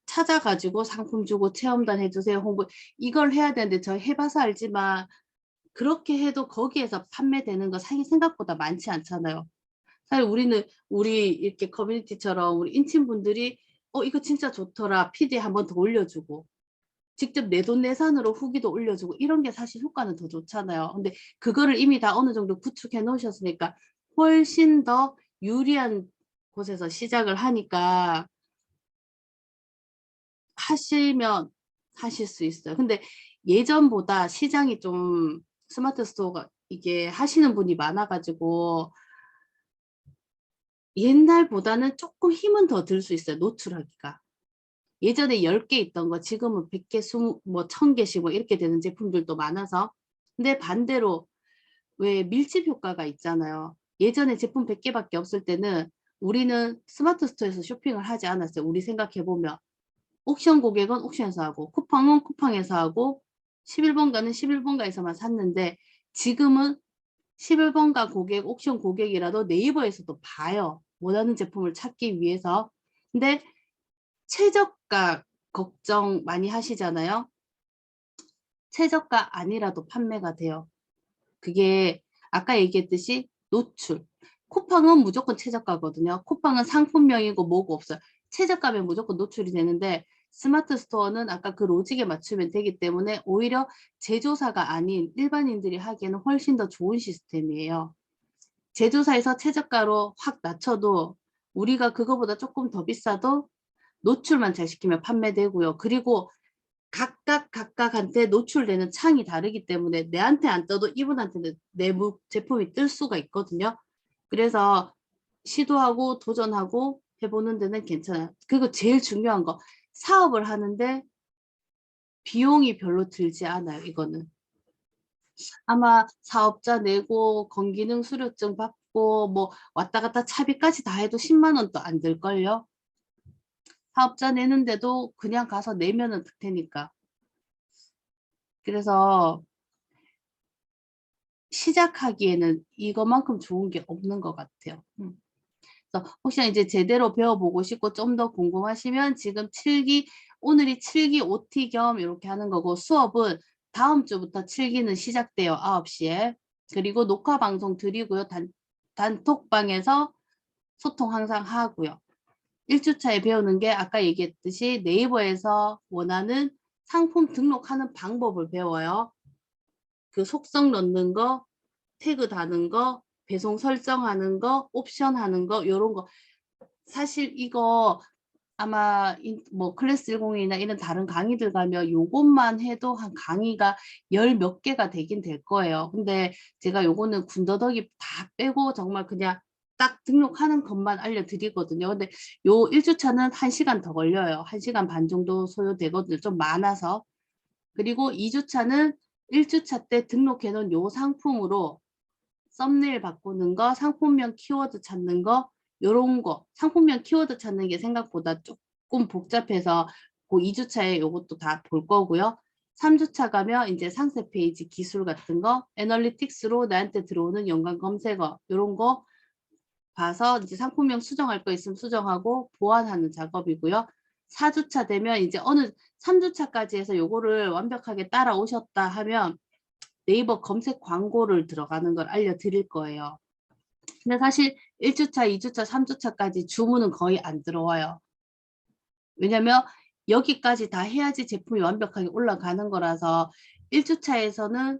찾아가지고 상품 주고 체험단 해주세요. 홍보 이걸 해야 되는데 저 해봐서 알지만 그렇게 해도 거기에서 판매되는 거 사실 생각보다 많지 않잖아요. 사실 우리는 우리 이렇게 커뮤니티처럼 우리 인친분들이 이거 진짜 좋더라. PD 한 번 더 올려주고 직접 내돈내산으로 후기도 올려주고 이런 게 사실 효과는 더 좋잖아요. 근데 그거를 이미 다 어느 정도 구축해 놓으셨으니까 훨씬 더 유리한 곳에서 시작을 하니까 하시면 하실 수 있어요. 근데 예전보다 시장이 좀 스마트 스토어가 이게 하시는 분이 많아가지고 옛날보다는 조금 힘은 더 들 수 있어요. 노출하기가. 예전에 10개 있던 거 지금은 100개, 20, 뭐 1000개씩 뭐 이렇게 되는 제품들도 많아서. 근데 반대로 왜 밀집 효과가 있잖아요. 예전에 제품 100개밖에 없을 때는 우리는 스마트 스토어에서 쇼핑을 하지 않았어요. 우리 생각해보면. 옥션 고객은 옥션에서 하고 쿠팡은 쿠팡에서 하고 11번가는 11번가에서만 샀는데 지금은 11번가 고객, 옥션 고객이라도 네이버에서도 봐요. 원하는 제품을 찾기 위해서. 근데 최저가 걱정 많이 하시잖아요. 최저가 아니라도 판매가 돼요. 그게 아까 얘기했듯이 노출. 쿠팡은 무조건 최저가거든요. 쿠팡은 상품명이고 뭐고 없어요. 최저가면 무조건 노출이 되는데 스마트 스토어는 아까 그 로직에 맞추면 되기 때문에 오히려 제조사가 아닌 일반인들이 하기에는 훨씬 더 좋은 시스템이에요. 제조사에서 최저가로 확 낮춰도 우리가 그거보다 조금 더 비싸도 노출만 잘 시키면 판매되고요. 그리고 각각한테 노출되는 창이 다르기 때문에 내한테 안 떠도 이분한테는 내 제품이 뜰 수가 있거든요. 그래서 시도하고 도전하고 해보는 데는 괜찮아요. 그리고 제일 중요한 거 사업을 하는데 비용이 별로 들지 않아요. 이거는 아마 사업자 내고 건기능 수료증 받고 뭐 왔다 갔다 차비까지 다 해도 10만 원도 안 들걸요. 사업자 내는데도 그냥 가서 내면은 될 테니까. 그래서 시작하기에는 이것만큼 좋은 게 없는 것 같아요. 그래서 혹시나 이제 제대로 배워보고 싶고 좀 더 궁금하시면 지금 7기, 오늘이 7기 OT 겸 이렇게 하는 거고 수업은 다음 주부터 7기는 시작돼요. 9시에. 그리고 녹화 방송 드리고요. 단톡방에서 소통 항상 하고요. 1주차에 배우는 게 아까 얘기했듯이 네이버에서 원하는 상품 등록하는 방법을 배워요. 그 속성 넣는 거, 태그 다는 거, 배송 설정하는 거, 옵션 하는 거, 요런 거. 사실 이거 아마 뭐 클래스 10이나 이런 다른 강의들 가면 요것만 해도 한 강의가 열 몇 개가 되긴 될 거예요. 근데 제가 요거는 군더더기 다 빼고 정말 그냥 딱 등록하는 것만 알려드리거든요. 근데 요 1주차는 1시간 더 걸려요. 1시간 반 정도 소요되거든요. 좀 많아서. 그리고 2주차는 1주차 때 등록해 놓은 요 상품으로 썸네일 바꾸는 거, 상품명 키워드 찾는 거, 요런 거. 상품명 키워드 찾는 게 생각보다 조금 복잡해서 그 2주차에 요것도 다 볼 거고요. 3주차 가면 이제 상세 페이지 기술 같은 거, 애널리틱스로 나한테 들어오는 연관 검색어, 이런 거 봐서 이제 상품명 수정할 거 있으면 수정하고 보완하는 작업이고요. 4주차 되면 이제 3주차까지 해서 요거를 완벽하게 따라오셨다 하면 네이버 검색 광고를 들어가는 걸 알려드릴 거예요. 근데 사실 1주차, 2주차, 3주차까지 주문은 거의 안 들어와요. 왜냐면 여기까지 다 해야지 제품이 완벽하게 올라가는 거라서 1주차에서는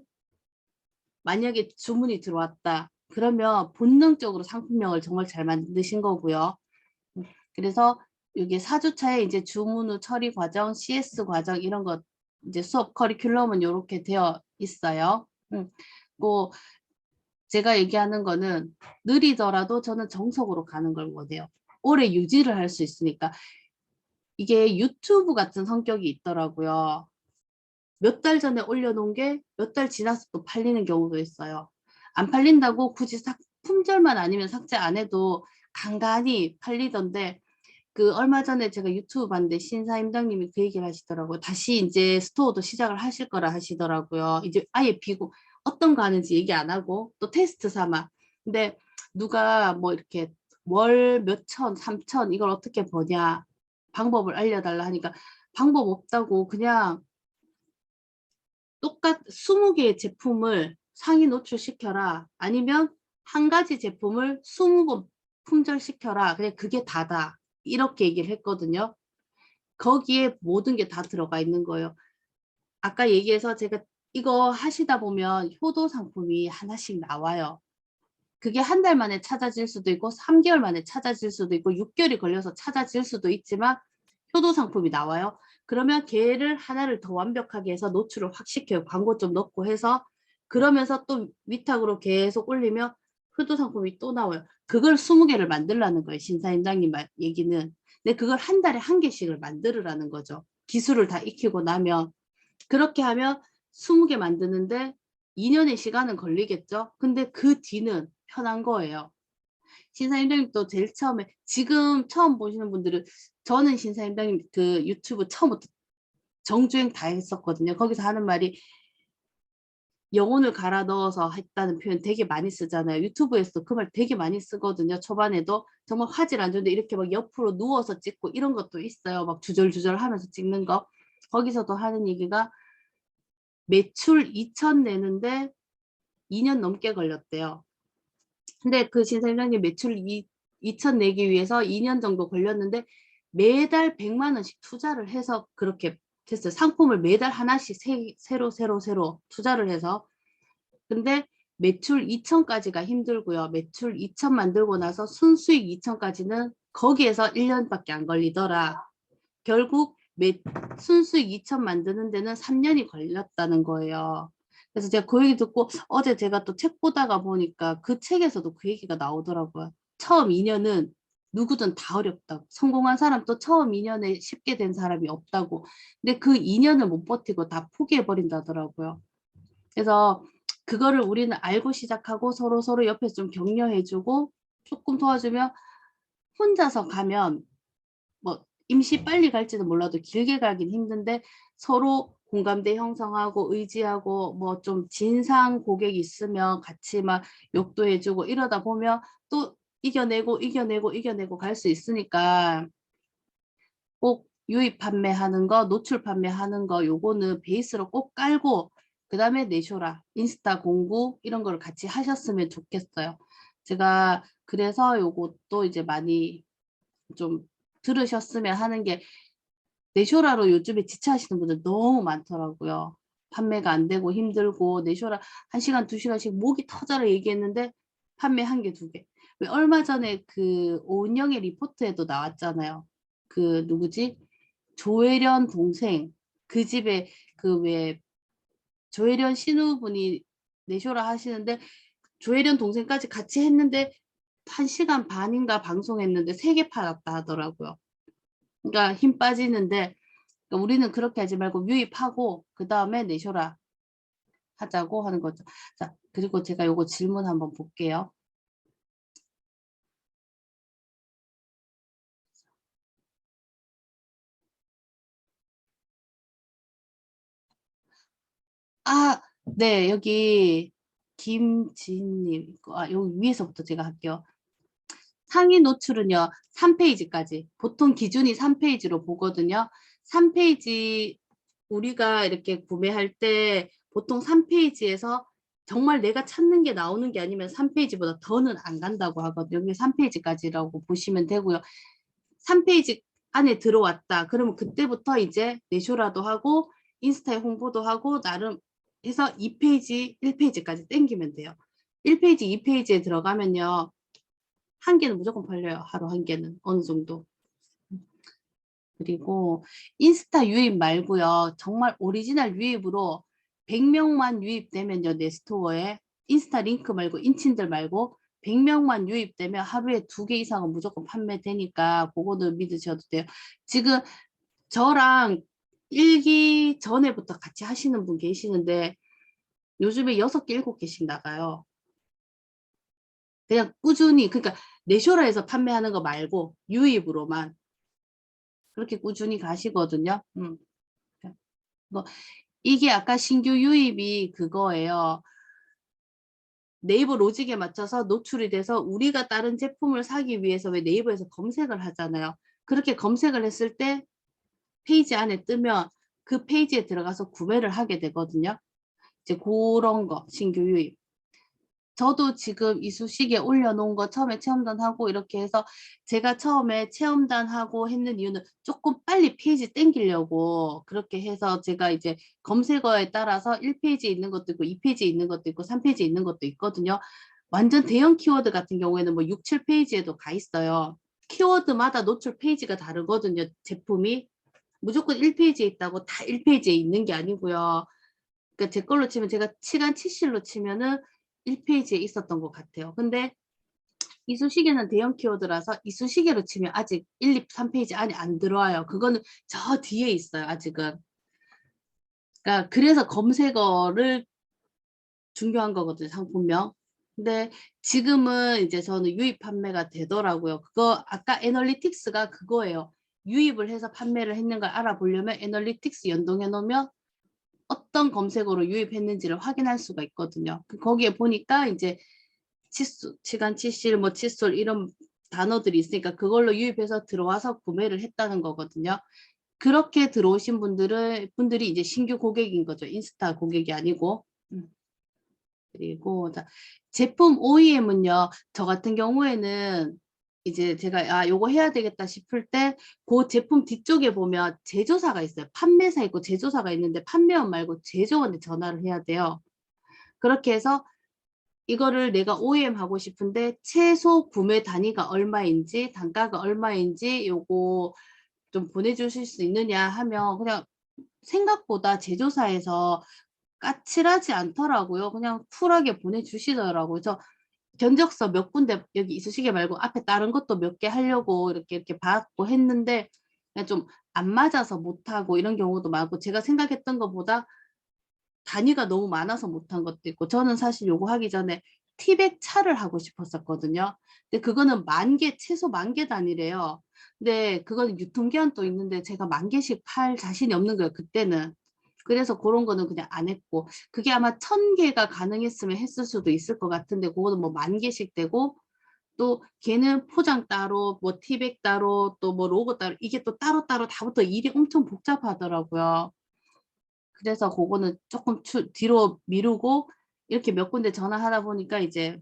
만약에 주문이 들어왔다. 그러면 본능적으로 상품명을 정말 잘 만드신 거고요. 그래서 여기 4주차에 이제 주문 후 처리 과정, CS 과정 이런 것 이제 수업 커리큘럼은 이렇게 되어 있어요. 뭐 제가 얘기하는 거는 느리더라도 저는 정석으로 가는 걸 원해요. 오래 유지를 할 수 있으니까. 이게 유튜브 같은 성격이 있더라고요. 몇 달 전에 올려놓은 게 몇 달 지나서 또 팔리는 경우도 있어요. 안 팔린다고 굳이 품절만 아니면 삭제 안 해도 간간히 팔리던데 그 얼마 전에 제가 유튜브 봤는데 신사임당님이 그 얘기를 하시더라고요. 다시 이제 스토어도 시작을 하실 거라 하시더라고요. 이제 아예 비고 어떤 거 하는지 얘기 안 하고 또 테스트 삼아. 근데 누가 뭐 이렇게 월 몇천, 3천 이걸 어떻게 버냐 방법을 알려달라 하니까 방법 없다고 그냥 똑같 20개의 제품을 상위 노출시켜라. 아니면 한 가지 제품을 20번 품절시켜라. 그냥 그게 다다. 이렇게 얘기를 했거든요. 거기에 모든 게 다 들어가 있는 거예요. 아까 얘기해서 제가 이거 하시다 보면 효도 상품이 하나씩 나와요. 그게 한 달 만에 찾아질 수도 있고 3개월 만에 찾아질 수도 있고 6개월이 걸려서 찾아질 수도 있지만 효도 상품이 나와요. 그러면 걔를 하나를 더 완벽하게 해서 노출을 확 시켜요. 광고 좀 넣고 해서 그러면서 또 위탁으로 계속 올리면 효도 상품이 또 나와요. 그걸 20개를 만들라는 거예요. 신사임당님 얘기는. 근데 그걸 한 달에 한 개씩을 만들으라는 거죠. 기술을 다 익히고 나면 그렇게 하면 20개 만드는데 2년의 시간은 걸리겠죠. 근데 그 뒤는 편한 거예요. 신사임당님도 제일 처음에 지금 처음 보시는 분들은 저는 신사임당님 그 유튜브 처음부터 정주행 다 했었거든요. 거기서 하는 말이 영혼을 갈아 넣어서 했다는 표현 되게 많이 쓰잖아요. 유튜브에서도 그 말 되게 많이 쓰거든요. 초반에도 정말 화질 안 좋은데 이렇게 막 옆으로 누워서 찍고 이런 것도 있어요. 막 주절주절 하면서 찍는 거. 거기서도 하는 얘기가 매출 2천 내는데 2년 넘게 걸렸대요. 근데 그 신사임당님 매출 2천 내기 위해서 2년 정도 걸렸는데 매달 100만 원씩 투자를 해서 그렇게 됐어요. 상품을 매달 하나씩 새로 투자를 해서. 근데 매출 2천까지가 힘들고요. 매출 2천 만들고 나서 순수익 2천까지는 거기에서 1년밖에 안 걸리더라. 결국 순수익 2천 만드는 데는 3년이 걸렸다는 거예요. 그래서 제가 그 얘기 듣고 어제 제가 또 책 보다가 보니까 그 책에서도 그 얘기가 나오더라고요. 처음 2년은 누구든 다 어렵다고. 성공한 사람도 처음 2년에 쉽게 된 사람이 없다고. 근데 그 2년을 못 버티고 다 포기해 버린다더라고요. 그래서 그거를 우리는 알고 시작하고 서로 옆에서 좀 격려해주고 조금 도와주면 혼자서 가면 뭐 임시 빨리 갈지는 몰라도 길게 가긴 힘든데 서로 공감대 형성하고 의지하고 뭐 좀 진상 고객 있으면 같이 막 욕도 해주고 이러다 보면 또 이겨내고 갈 수 있으니까 꼭 유입 판매하는 거, 노출 판매하는 거 요거는 베이스로 꼭 깔고 그 다음에 내쇼라, 인스타 공구 이런 걸 같이 하셨으면 좋겠어요. 제가 그래서 요것도 이제 많이 좀 들으셨으면 하는 게 내쇼라로 요즘에 지체하시는 분들 너무 많더라고요. 판매가 안 되고 힘들고 내쇼라 1시간, 2시간씩 목이 터져라 얘기했는데 판매 1개, 2개. 왜 얼마 전에 그 오은영의 리포트에도 나왔잖아요. 그 누구지? 조혜련 동생 그 집에 그 왜 조혜련 신우분이 내쇼라 하시는데 조혜련 동생까지 같이 했는데 1시간 반인가 방송했는데 3개 팔았다 하더라고요. 그러니까 힘 빠지는데 그러니까 우리는 그렇게 하지 말고 유입하고 그 다음에 내쇼라 하자고 하는 거죠. 자, 그리고 제가 요거 질문 한번 볼게요. 아, 네, 여기 김진님, 여기 위에서부터 제가 할게요. 상위 노출은요, 3페이지까지. 보통 기준이 3페이지로 보거든요. 3페이지, 우리가 이렇게 구매할 때 보통 3페이지에서 정말 내가 찾는 게 나오는 게 아니면 3페이지보다 더는 안 간다고 하거든요. 여기 3페이지까지라고 보시면 되고요. 3페이지 안에 들어왔다. 그러면 그때부터 이제 내쇼라도 하고 인스타에 홍보도 하고 나름 해서 2페이지, 1페이지까지 땡기면 돼요. 1페이지, 2페이지에 들어가면요. 한 개는 무조건 팔려요. 하루 한 개는 어느 정도. 그리고 인스타 유입 말고요. 정말 오리지널 유입으로 100명만 유입되면요. 내 스토어에 인스타 링크 말고 인친들 말고 100명만 유입되면 하루에 2개 이상은 무조건 판매되니까 그거는 믿으셔도 돼요. 지금 저랑 일기 전에부터 같이 하시는 분 계시는데 요즘에 6개, 7개씩 나가요. 그냥 꾸준히 그러니까 내쇼라에서 판매하는 거 말고 유입으로만 그렇게 꾸준히 가시거든요. 뭐 이게 아까 신규 유입이 그거예요. 네이버 로직에 맞춰서 노출이 돼서 우리가 다른 제품을 사기 위해서 왜 네이버에서 검색을 하잖아요. 그렇게 검색을 했을 때 페이지 안에 뜨면 그 페이지에 들어가서 구매를 하게 되거든요. 이제 그런 거 신규 유입. 저도 지금 이쑤시개 올려놓은 거 처음에 체험단하고 이렇게 해서 제가 처음에 체험단하고 했는 이유는 조금 빨리 페이지 땡기려고 그렇게 해서 제가 이제 검색어에 따라서 1페이지 있는 것도 있고 2페이지 있는 것도 있고 3페이지 있는 것도 있거든요. 완전 대형 키워드 같은 경우에는 뭐 6, 7페이지에도 가 있어요. 키워드마다 노출 페이지가 다르거든요. 제품이. 무조건 1페이지에 있다고 다 1페이지에 있는 게 아니고요. 그러니까 제 걸로 치면 제가 시간 치실로 치면은 1페이지에 있었던 것 같아요. 근데 이쑤시개는 대형 키워드라서 이쑤시개로 치면 아직 1, 2, 3페이지 안에 안 들어와요. 그거는 저 뒤에 있어요. 아직은. 그러니까 그래서 검색어를 중요한 거거든요. 상품명. 근데 지금은 이제 저는 유입 판매가 되더라고요. 그거 아까 애널리틱스가 그거예요. 유입을 해서 판매를 했는 걸 알아보려면 애널리틱스 연동해 놓으면 어떤 검색어로 유입했는지를 확인할 수가 있거든요. 거기에 보니까 이제 칫솔, 시간 칫실, 뭐 칫솔 이런 단어들이 있으니까 그걸로 유입해서 들어와서 구매를 했다는 거거든요. 그렇게 들어오신 분들이 이제 신규 고객인 거죠. 인스타 고객이 아니고. 그리고 제품 OEM은요. 저 같은 경우에는 이제 제가 요거 해야 되겠다 싶을 때 그 제품 뒤쪽에 보면 제조사가 있어요. 판매사 있고 제조사가 있는데 판매원 말고 제조원에 전화를 해야 돼요. 그렇게 해서 이거를 내가 OEM 하고 싶은데 최소 구매 단위가 얼마인지 단가가 얼마인지 요거 좀 보내주실 수 있느냐 하면 그냥 생각보다 제조사에서 까칠하지 않더라고요. 그냥 쿨하게 보내주시더라고요. 그래서 견적서 몇 군데 여기 이쑤시개 말고 앞에 다른 것도 몇 개 하려고 이렇게 받고 했는데 그냥 좀 안 맞아서 못하고 이런 경우도 많고 제가 생각했던 것보다 단위가 너무 많아서 못한 것도 있고 저는 사실 요거 하기 전에 티백 차를 하고 싶었었거든요. 근데 그거는 최소 10,000개 단위래요. 근데 그거는 유통기한 또 있는데 제가 10,000개씩 팔 자신이 없는 거예요. 그때는. 그래서 그런 거는 그냥 안 했고 그게 아마 1,000개가 가능했으면 했을 수도 있을 것 같은데 그거는 뭐 10,000개씩 되고 또 걔는 포장 따로 뭐 티백 따로 또 뭐 로고 따로 이게 또 따로따로 다부터 일이 엄청 복잡하더라고요. 그래서 그거는 조금 뒤로 미루고 이렇게 몇 군데 전화하다 보니까 이제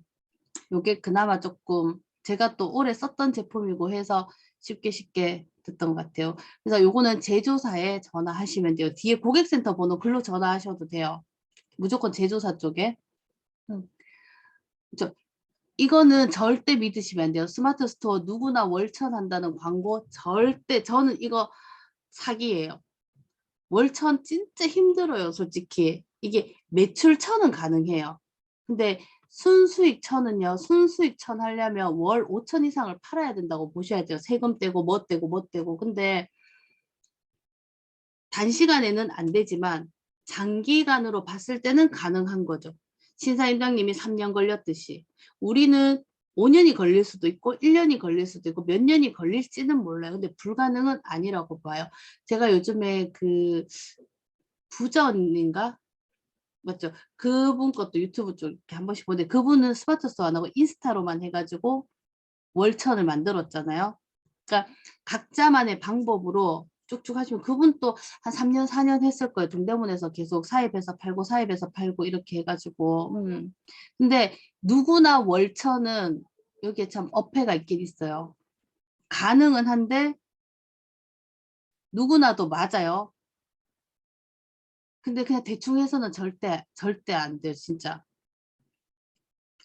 요게 그나마 조금 제가 또 오래 썼던 제품이고 해서 쉽게 됐던 것 같아요. 그래서 요거는 제조사에 전화하시면 돼요. 뒤에 고객센터 번호 글로 전화하셔도 돼요. 무조건 제조사 쪽에. 음. 그렇죠. 이거는 절대 믿으시면 안 돼요. 스마트 스토어 누구나 월천한다는 광고 절대 저는 이거 사기예요. 월천 진짜 힘들어요, 솔직히. 이게 매출 천은 가능해요. 근데 순수익 천은요, 순수익 천 하려면 월 5천 이상을 팔아야 된다고 보셔야 돼요. 세금 떼고 뭐 떼고 뭐 떼고. 근데 단시간에는 안 되지만 장기간으로 봤을 때는 가능한 거죠. 신사임당님이 3년 걸렸듯이. 우리는 5년이 걸릴 수도 있고 1년이 걸릴 수도 있고 몇 년이 걸릴지는 몰라요. 근데 불가능은 아니라고 봐요. 제가 요즘에 그 부전인가? 맞죠? 그분 것도 유튜브 쪽 이렇게 한 번씩 보는데 그분은 스마트 스토어 안 하고 인스타로만 해가지고 월천을 만들었잖아요. 그러니까 각자만의 방법으로 쭉쭉 하시면 그분 또 한 3년, 4년 했을 거예요. 동대문에서 계속 사입해서 팔고 사입해서 팔고 이렇게 해가지고. 근데 누구나 월천은 여기에 참 어폐가 있긴 있어요. 가능은 한데 누구나도 맞아요. 근데 그냥 대충 해서는 절대 안 돼요, 진짜.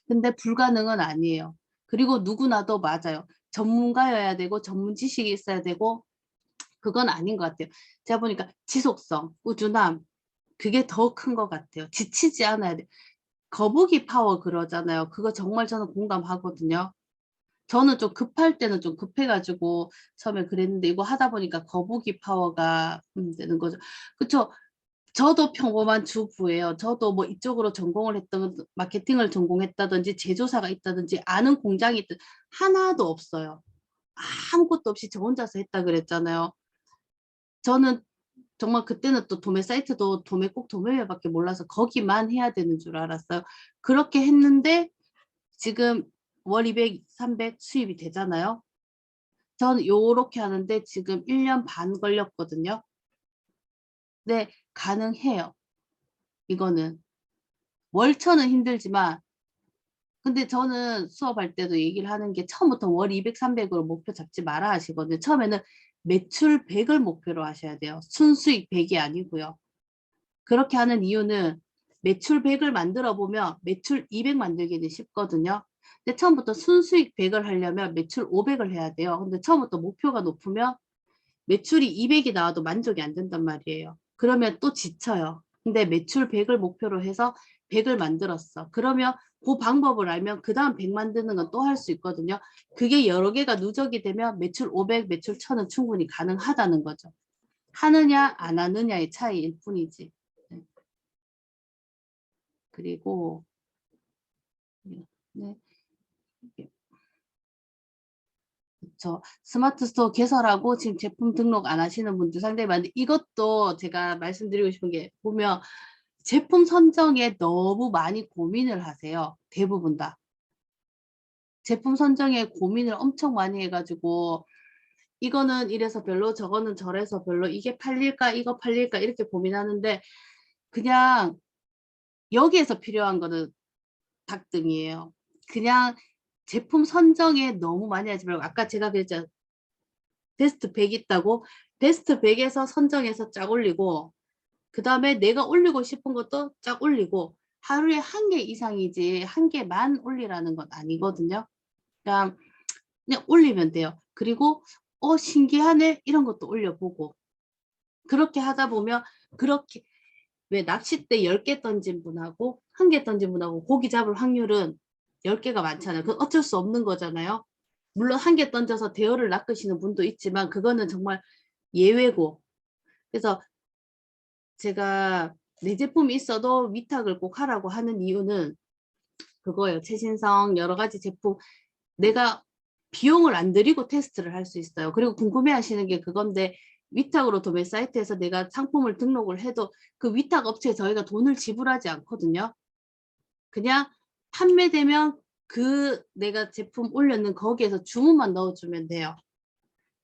근데 불가능은 아니에요. 그리고 누구나도 맞아요. 전문가여야 되고 전문 지식이 있어야 되고 그건 아닌 것 같아요. 제가 보니까 지속성, 꾸준함 그게 더 큰 것 같아요. 지치지 않아야 돼. 거북이 파워 그러잖아요. 그거 정말 저는 공감하거든요. 저는 좀 급할 때는 좀 급해가지고 처음에 그랬는데 이거 하다 보니까 거북이 파워가 되는 거죠. 그쵸? 저도 평범한 주부예요. 저도 뭐 이쪽으로 전공을 했던 마케팅을 전공했다든지 제조사가 있다든지 아는 공장이 있든 하나도 없어요. 아무것도 없이 저 혼자서 했다 그랬잖아요. 저는 정말 그때는 또 도매 사이트도 꼭 도매매밖에 몰라서 거기만 해야 되는 줄 알았어요. 그렇게 했는데 지금 월 200, 300 수입이 되잖아요. 저는 요렇게 하는데 지금 1년 반 걸렸거든요. 네, 가능해요. 이거는. 월천은 힘들지만 근데 저는 수업할 때도 얘기를 하는 게 처음부터 월 200, 300으로 목표 잡지 마라 하시거든요. 처음에는 매출 100을 목표로 하셔야 돼요. 순수익 100이 아니고요. 그렇게 하는 이유는 매출 100을 만들어 보면 매출 200 만들기는 쉽거든요. 근데 처음부터 순수익 100을 하려면 매출 500을 해야 돼요. 근데 처음부터 목표가 높으면 매출이 200이 나와도 만족이 안 된단 말이에요. 그러면 또 지쳐요. 근데 매출 100을 목표로 해서 100을 만들었어. 그러면 그 방법을 알면 그 다음 100 만드는 건 또 할 수 있거든요. 그게 여러 개가 누적이 되면 매출 500, 매출 1000은 충분히 가능하다는 거죠. 하느냐 안 하느냐의 차이일 뿐이지. 네. 그리고 네. 그렇죠. 스마트 스토어 개설하고 지금 제품 등록 안 하시는 분들 상당히 많은데 이것도 제가 말씀드리고 싶은 게 보면 제품 선정에 너무 많이 고민을 하세요. 대부분 다. 제품 선정에 고민을 엄청 많이 해가지고 이거는 이래서 별로 저거는 저래서 별로 이게 팔릴까 이거 팔릴까 이렇게 고민하는데 그냥 여기에서 필요한 거는 닭등이에요. 그냥 제품 선정에 너무 많이 하지 말고 아까 제가 그랬죠. 베스트 100 있다고 베스트 100에서 선정해서 쫙 올리고 그 다음에 내가 올리고 싶은 것도 쫙 올리고 하루에 한 개 이상이지 한 개만 올리라는 건 아니거든요. 그냥 올리면 돼요. 그리고 신기하네 이런 것도 올려보고 그렇게 하다 보면 그렇게 왜 낚싯대 10개 던진 분하고 1개 던진 분하고 고기 잡을 확률은 10개가 많잖아요. 그건 어쩔 수 없는 거잖아요. 물론 1개 던져서 대어를 낚으시는 분도 있지만 그거는 정말 예외고 그래서 제가 내 제품이 있어도 위탁을 꼭 하라고 하는 이유는 그거예요. 최신성 여러 가지 제품 내가 비용을 안 들이고 테스트를 할 수 있어요. 그리고 궁금해 하시는 게 그건데 위탁으로 도매 사이트에서 내가 상품을 등록을 해도 그 위탁 업체에 저희가 돈을 지불하지 않거든요. 그냥 판매되면 그 내가 제품 올렸는 거기에서 주문만 넣어주면 돼요.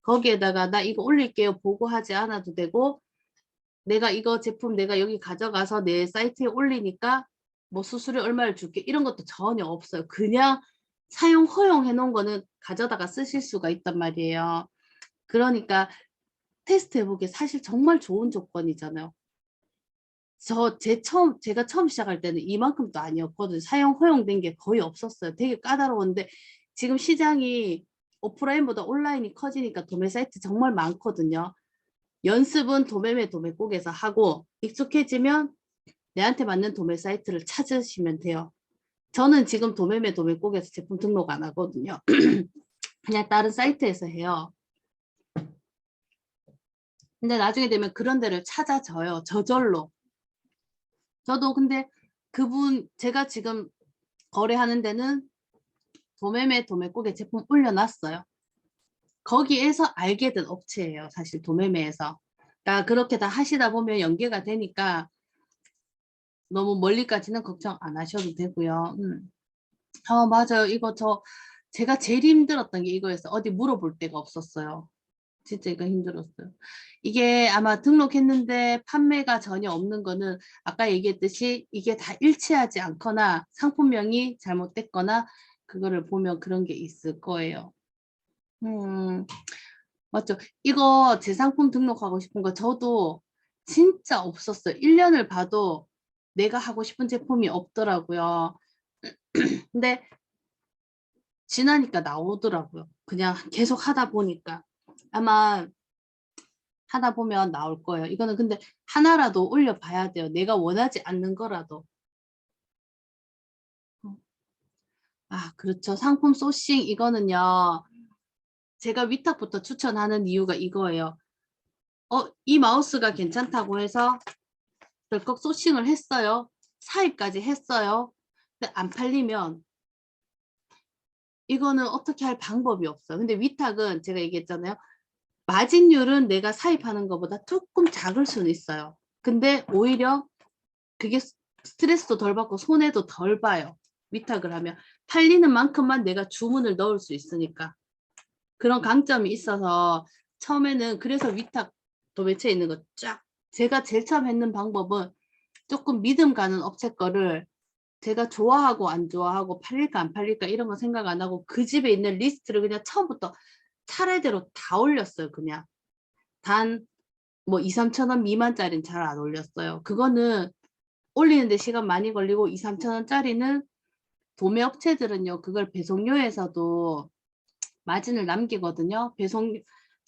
거기에다가 나 이거 올릴게요 보고하지 않아도 되고 내가 이거 제품 내가 여기 가져가서 내 사이트에 올리니까 뭐 수수료 얼마를 줄게 이런 것도 전혀 없어요. 그냥 사용 허용해 놓은 거는 가져다가 쓰실 수가 있단 말이에요. 그러니까 테스트 해보기 사실 정말 좋은 조건이잖아요. 제가 처음 시작할 때는 이만큼도 아니었거든요. 사용 허용된 게 거의 없었어요. 되게 까다로운데 지금 시장이 오프라인보다 온라인이 커지니까 도매 사이트 정말 많거든요. 연습은 도매매 도매국에서 하고 익숙해지면 내한테 맞는 도매 사이트를 찾으시면 돼요. 저는 지금 도매매 도매국에서 제품 등록 안 하거든요. 그냥 다른 사이트에서 해요. 근데 나중에 되면 그런 데를 찾아줘요. 저절로. 저도 근데 제가 지금 거래하는 데는 도매매 도매국에 제품 올려놨어요. 거기에서 알게 된 업체예요. 사실 도매매에서. 그러니까 그렇게 다 하시다 보면 연계가 되니까 너무 멀리까지는 걱정 안 하셔도 되고요. 맞아요. 이거 제가 제일 힘들었던 게 이거였어요. 어디 물어볼 데가 없었어요. 진짜 이거 힘들었어요. 이게 아마 등록했는데 판매가 전혀 없는 거는 아까 얘기했듯이 이게 다 일치하지 않거나 상품명이 잘못됐거나 그거를 보면 그런 게 있을 거예요. 맞죠. 이거 제 상품 등록하고 싶은 거 저도 진짜 없었어요. 1년을 봐도 내가 하고 싶은 제품이 없더라고요. 근데 지나니까 나오더라고요. 그냥 계속 하다 보니까. 아마 하다 보면 나올 거예요. 이거는 근데 하나라도 올려봐야 돼요. 내가 원하지 않는 거라도. 그렇죠. 상품 소싱 이거는요. 제가 위탁부터 추천하는 이유가 이거예요. 이 마우스가 괜찮다고 해서 덜컥 소싱을 했어요. 사입까지 했어요. 근데 안 팔리면 이거는 어떻게 할 방법이 없어요. 근데 위탁은 제가 얘기했잖아요. 마진율은 내가 사입하는 것보다 조금 작을 수는 있어요. 근데 오히려 그게 스트레스도 덜 받고 손해도 덜 봐요. 위탁을 하면 팔리는 만큼만 내가 주문을 넣을 수 있으니까 그런 강점이 있어서 처음에는 그래서 위탁 도매체에 있는 거 쫙 제가 제일 처음 했는 방법은 조금 믿음 가는 업체 거를 제가 좋아하고 안 좋아하고 팔릴까 안 팔릴까 이런 거 생각 안 하고 그 집에 있는 리스트를 그냥 처음부터 차례대로 다 올렸어요. 그냥 단 뭐 2, 3천 원 미만짜리는 잘 안 올렸어요. 그거는 올리는데 시간 많이 걸리고 2, 3천 원짜리는 도매업체들은요. 그걸 배송료에서도 마진을 남기거든요.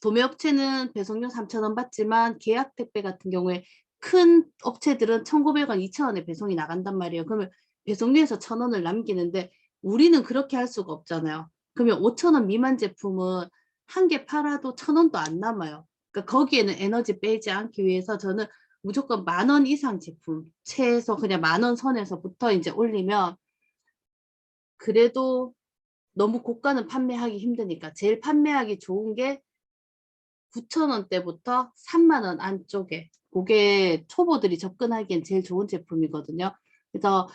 도매업체는 배송료 3천 원 받지만 계약 택배 같은 경우에 큰 업체들은 1,900원, 2,000원에 배송이 나간단 말이에요. 그러면 배송료에서 1,000원을 남기는데 우리는 그렇게 할 수가 없잖아요. 그러면 5,000원 미만 제품은 한 개 팔아도 1,000원도 안 남아요. 그러니까 거기에는 에너지 빼지 않기 위해서 저는 무조건 10,000원 이상 제품, 최소 그냥 10,000원 선에서부터 이제 올리면 그래도 너무 고가는 판매하기 힘드니까 제일 판매하기 좋은 게 9,000원대부터 30,000원 안쪽에 그게 초보들이 접근하기엔 제일 좋은 제품이거든요. 그래서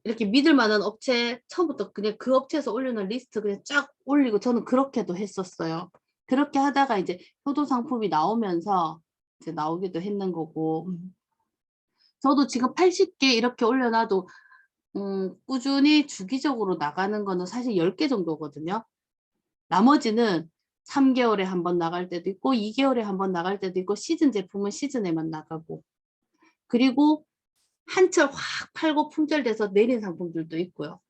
이렇게 믿을 만한 업체 처음부터 그냥 그 업체에서 올려놓은 리스트 그냥 쫙 올리고 저는 그렇게도 했었어요. 그렇게 하다가 이제 효도 상품이 나오면서 이제 나오기도 했는 거고 저도 지금 80개 이렇게 올려놔도 꾸준히 주기적으로 나가는 거는 사실 10개 정도거든요. 나머지는 3개월에 한 번 나갈 때도 있고 2개월에 한 번 나갈 때도 있고 시즌 제품은 시즌에만 나가고 그리고 한철 확 팔고 품절돼서 내린 상품들도 있고요.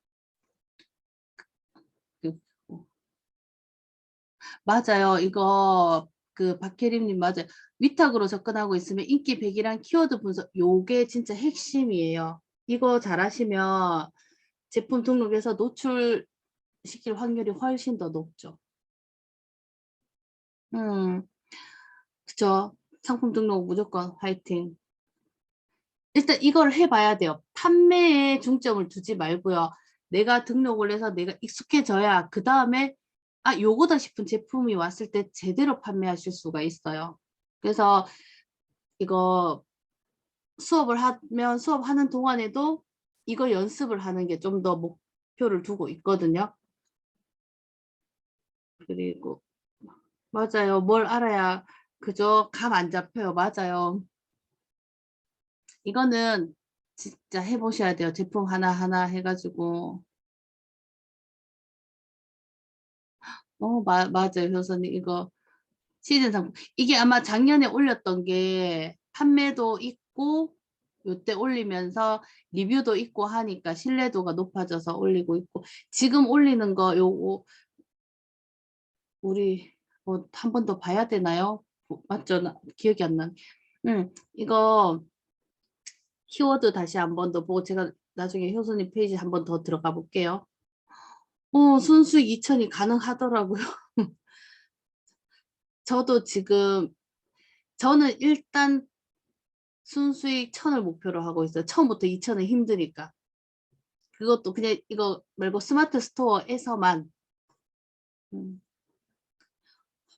맞아요. 이거 그 박혜림님 맞아요. 위탁으로 접근하고 있으면 인기 100이랑 키워드 분석 요게 진짜 핵심이에요. 이거 잘하시면 제품 등록해서 노출시킬 확률이 훨씬 더 높죠. 그쵸. 상품 등록 무조건 화이팅. 일단 이걸 해봐야 돼요. 판매에 중점을 두지 말고요. 내가 등록을 해서 내가 익숙해져야 그 다음에 요거다 싶은 제품이 왔을 때 제대로 판매하실 수가 있어요. 그래서 이거 수업을 하면 수업하는 동안에도 이거 연습을 하는 게 좀 더 목표를 두고 있거든요. 그리고 맞아요. 뭘 알아야 그죠? 감 안 잡혀요. 맞아요. 이거는 진짜 해보셔야 돼요. 제품 하나하나 해가지고. 맞아요. 교수님. 이거 시즌 상품. 이게 아마 작년에 올렸던 게 판매도 있고, 요때 올리면서 리뷰도 있고 하니까 신뢰도가 높아져서 올리고 있고, 지금 올리는 거 요거, 우리 한 번 더 봐야 되나요? 맞죠? 기억이 안 나네. 이거 키워드 다시 한 번 더 보고 제가 나중에 효수님 페이지 한 번 더 들어가 볼게요. 순수익 2천이 가능하더라고요. 저도 지금 저는 일단 순수익 1,000을 목표로 하고 있어요. 처음부터 2천은 힘드니까. 그것도 그냥 이거 말고 스마트 스토어에서만. 음,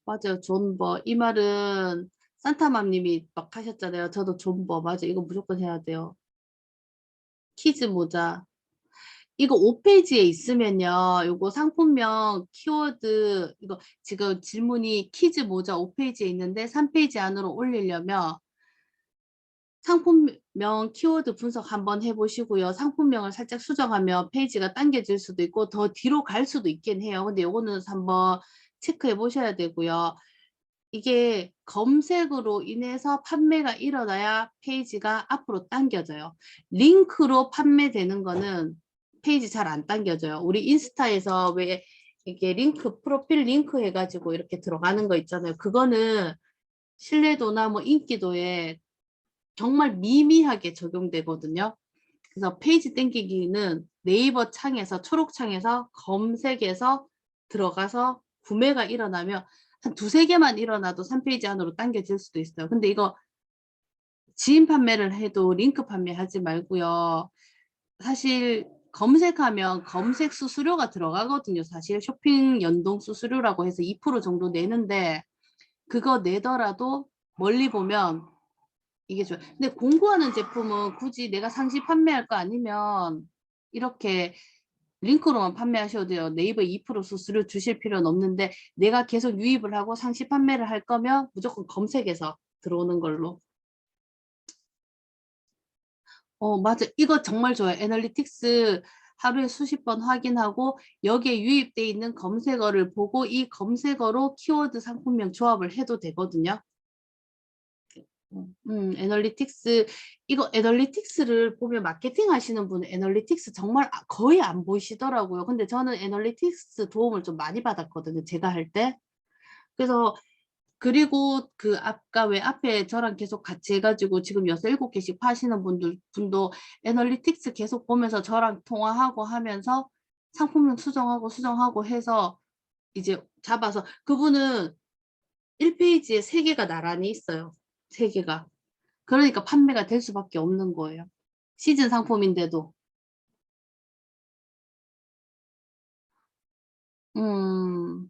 맞아요. 존버. 이 말은 산타맘님이 막 하셨잖아요. 저도 존버. 맞아. 이거 무조건 해야 돼요. 키즈 모자. 이거 5페이지에 있으면요. 요거 상품명 키워드 이거 지금 질문이 키즈 모자 5페이지에 있는데 3페이지 안으로 올리려면 상품명 키워드 분석 한번 해보시고요. 상품명을 살짝 수정하면 페이지가 당겨질 수도 있고 더 뒤로 갈 수도 있긴 해요. 근데 요거는 한번 체크해 보셔야 되고요. 이게 검색으로 인해서 판매가 일어나야 페이지가 앞으로 당겨져요. 링크로 판매되는 거는 페이지 잘 안 당겨져요. 우리 인스타에서 왜 이게 링크, 프로필 링크 해가지고 이렇게 들어가는 거 있잖아요. 그거는 신뢰도나 뭐 인기도에 정말 미미하게 적용되거든요. 그래서 페이지 땡기기는 네이버 창에서 초록 창에서 검색해서 들어가서 구매가 일어나면 한 두세 개만 일어나도 3페이지 안으로 당겨질 수도 있어요. 근데 이거 지인 판매를 해도 링크 판매하지 말고요. 사실 검색하면 검색 수수료가 들어가거든요. 사실 쇼핑 연동 수수료라고 해서 2% 정도 내는데 그거 내더라도 멀리 보면 이게 좋아요. 근데 공구하는 제품은 굳이 내가 상시 판매할 거 아니면 이렇게 링크로만 판매하셔도 돼요. 네이버에 2% 수수료 주실 필요는 없는데 내가 계속 유입을 하고 상시 판매를 할 거면 무조건 검색해서 들어오는 걸로. 맞아. 이거 정말 좋아요. 애널리틱스 하루에 수십 번 확인하고 여기에 유입돼 있는 검색어를 보고 이 검색어로 키워드 상품명 조합을 해도 되거든요. 애널리틱스, 이거 애널리틱스를 보면 마케팅 하시는 분은 애널리틱스 정말 거의 안 보이시더라고요. 근데 저는 애널리틱스 도움을 좀 많이 받았거든요. 제가 할 때. 그래서, 그리고 그 아까 왜 앞에 저랑 계속 같이 해가지고 지금 6, 7개씩 파시는 분도 애널리틱스 계속 보면서 저랑 통화하고 하면서 상품명 수정하고 해서 이제 잡아서 그분은 1페이지에 3개가 나란히 있어요. 3개가. 그러니까 판매가 될 수밖에 없는 거예요. 시즌 상품인데도. 음,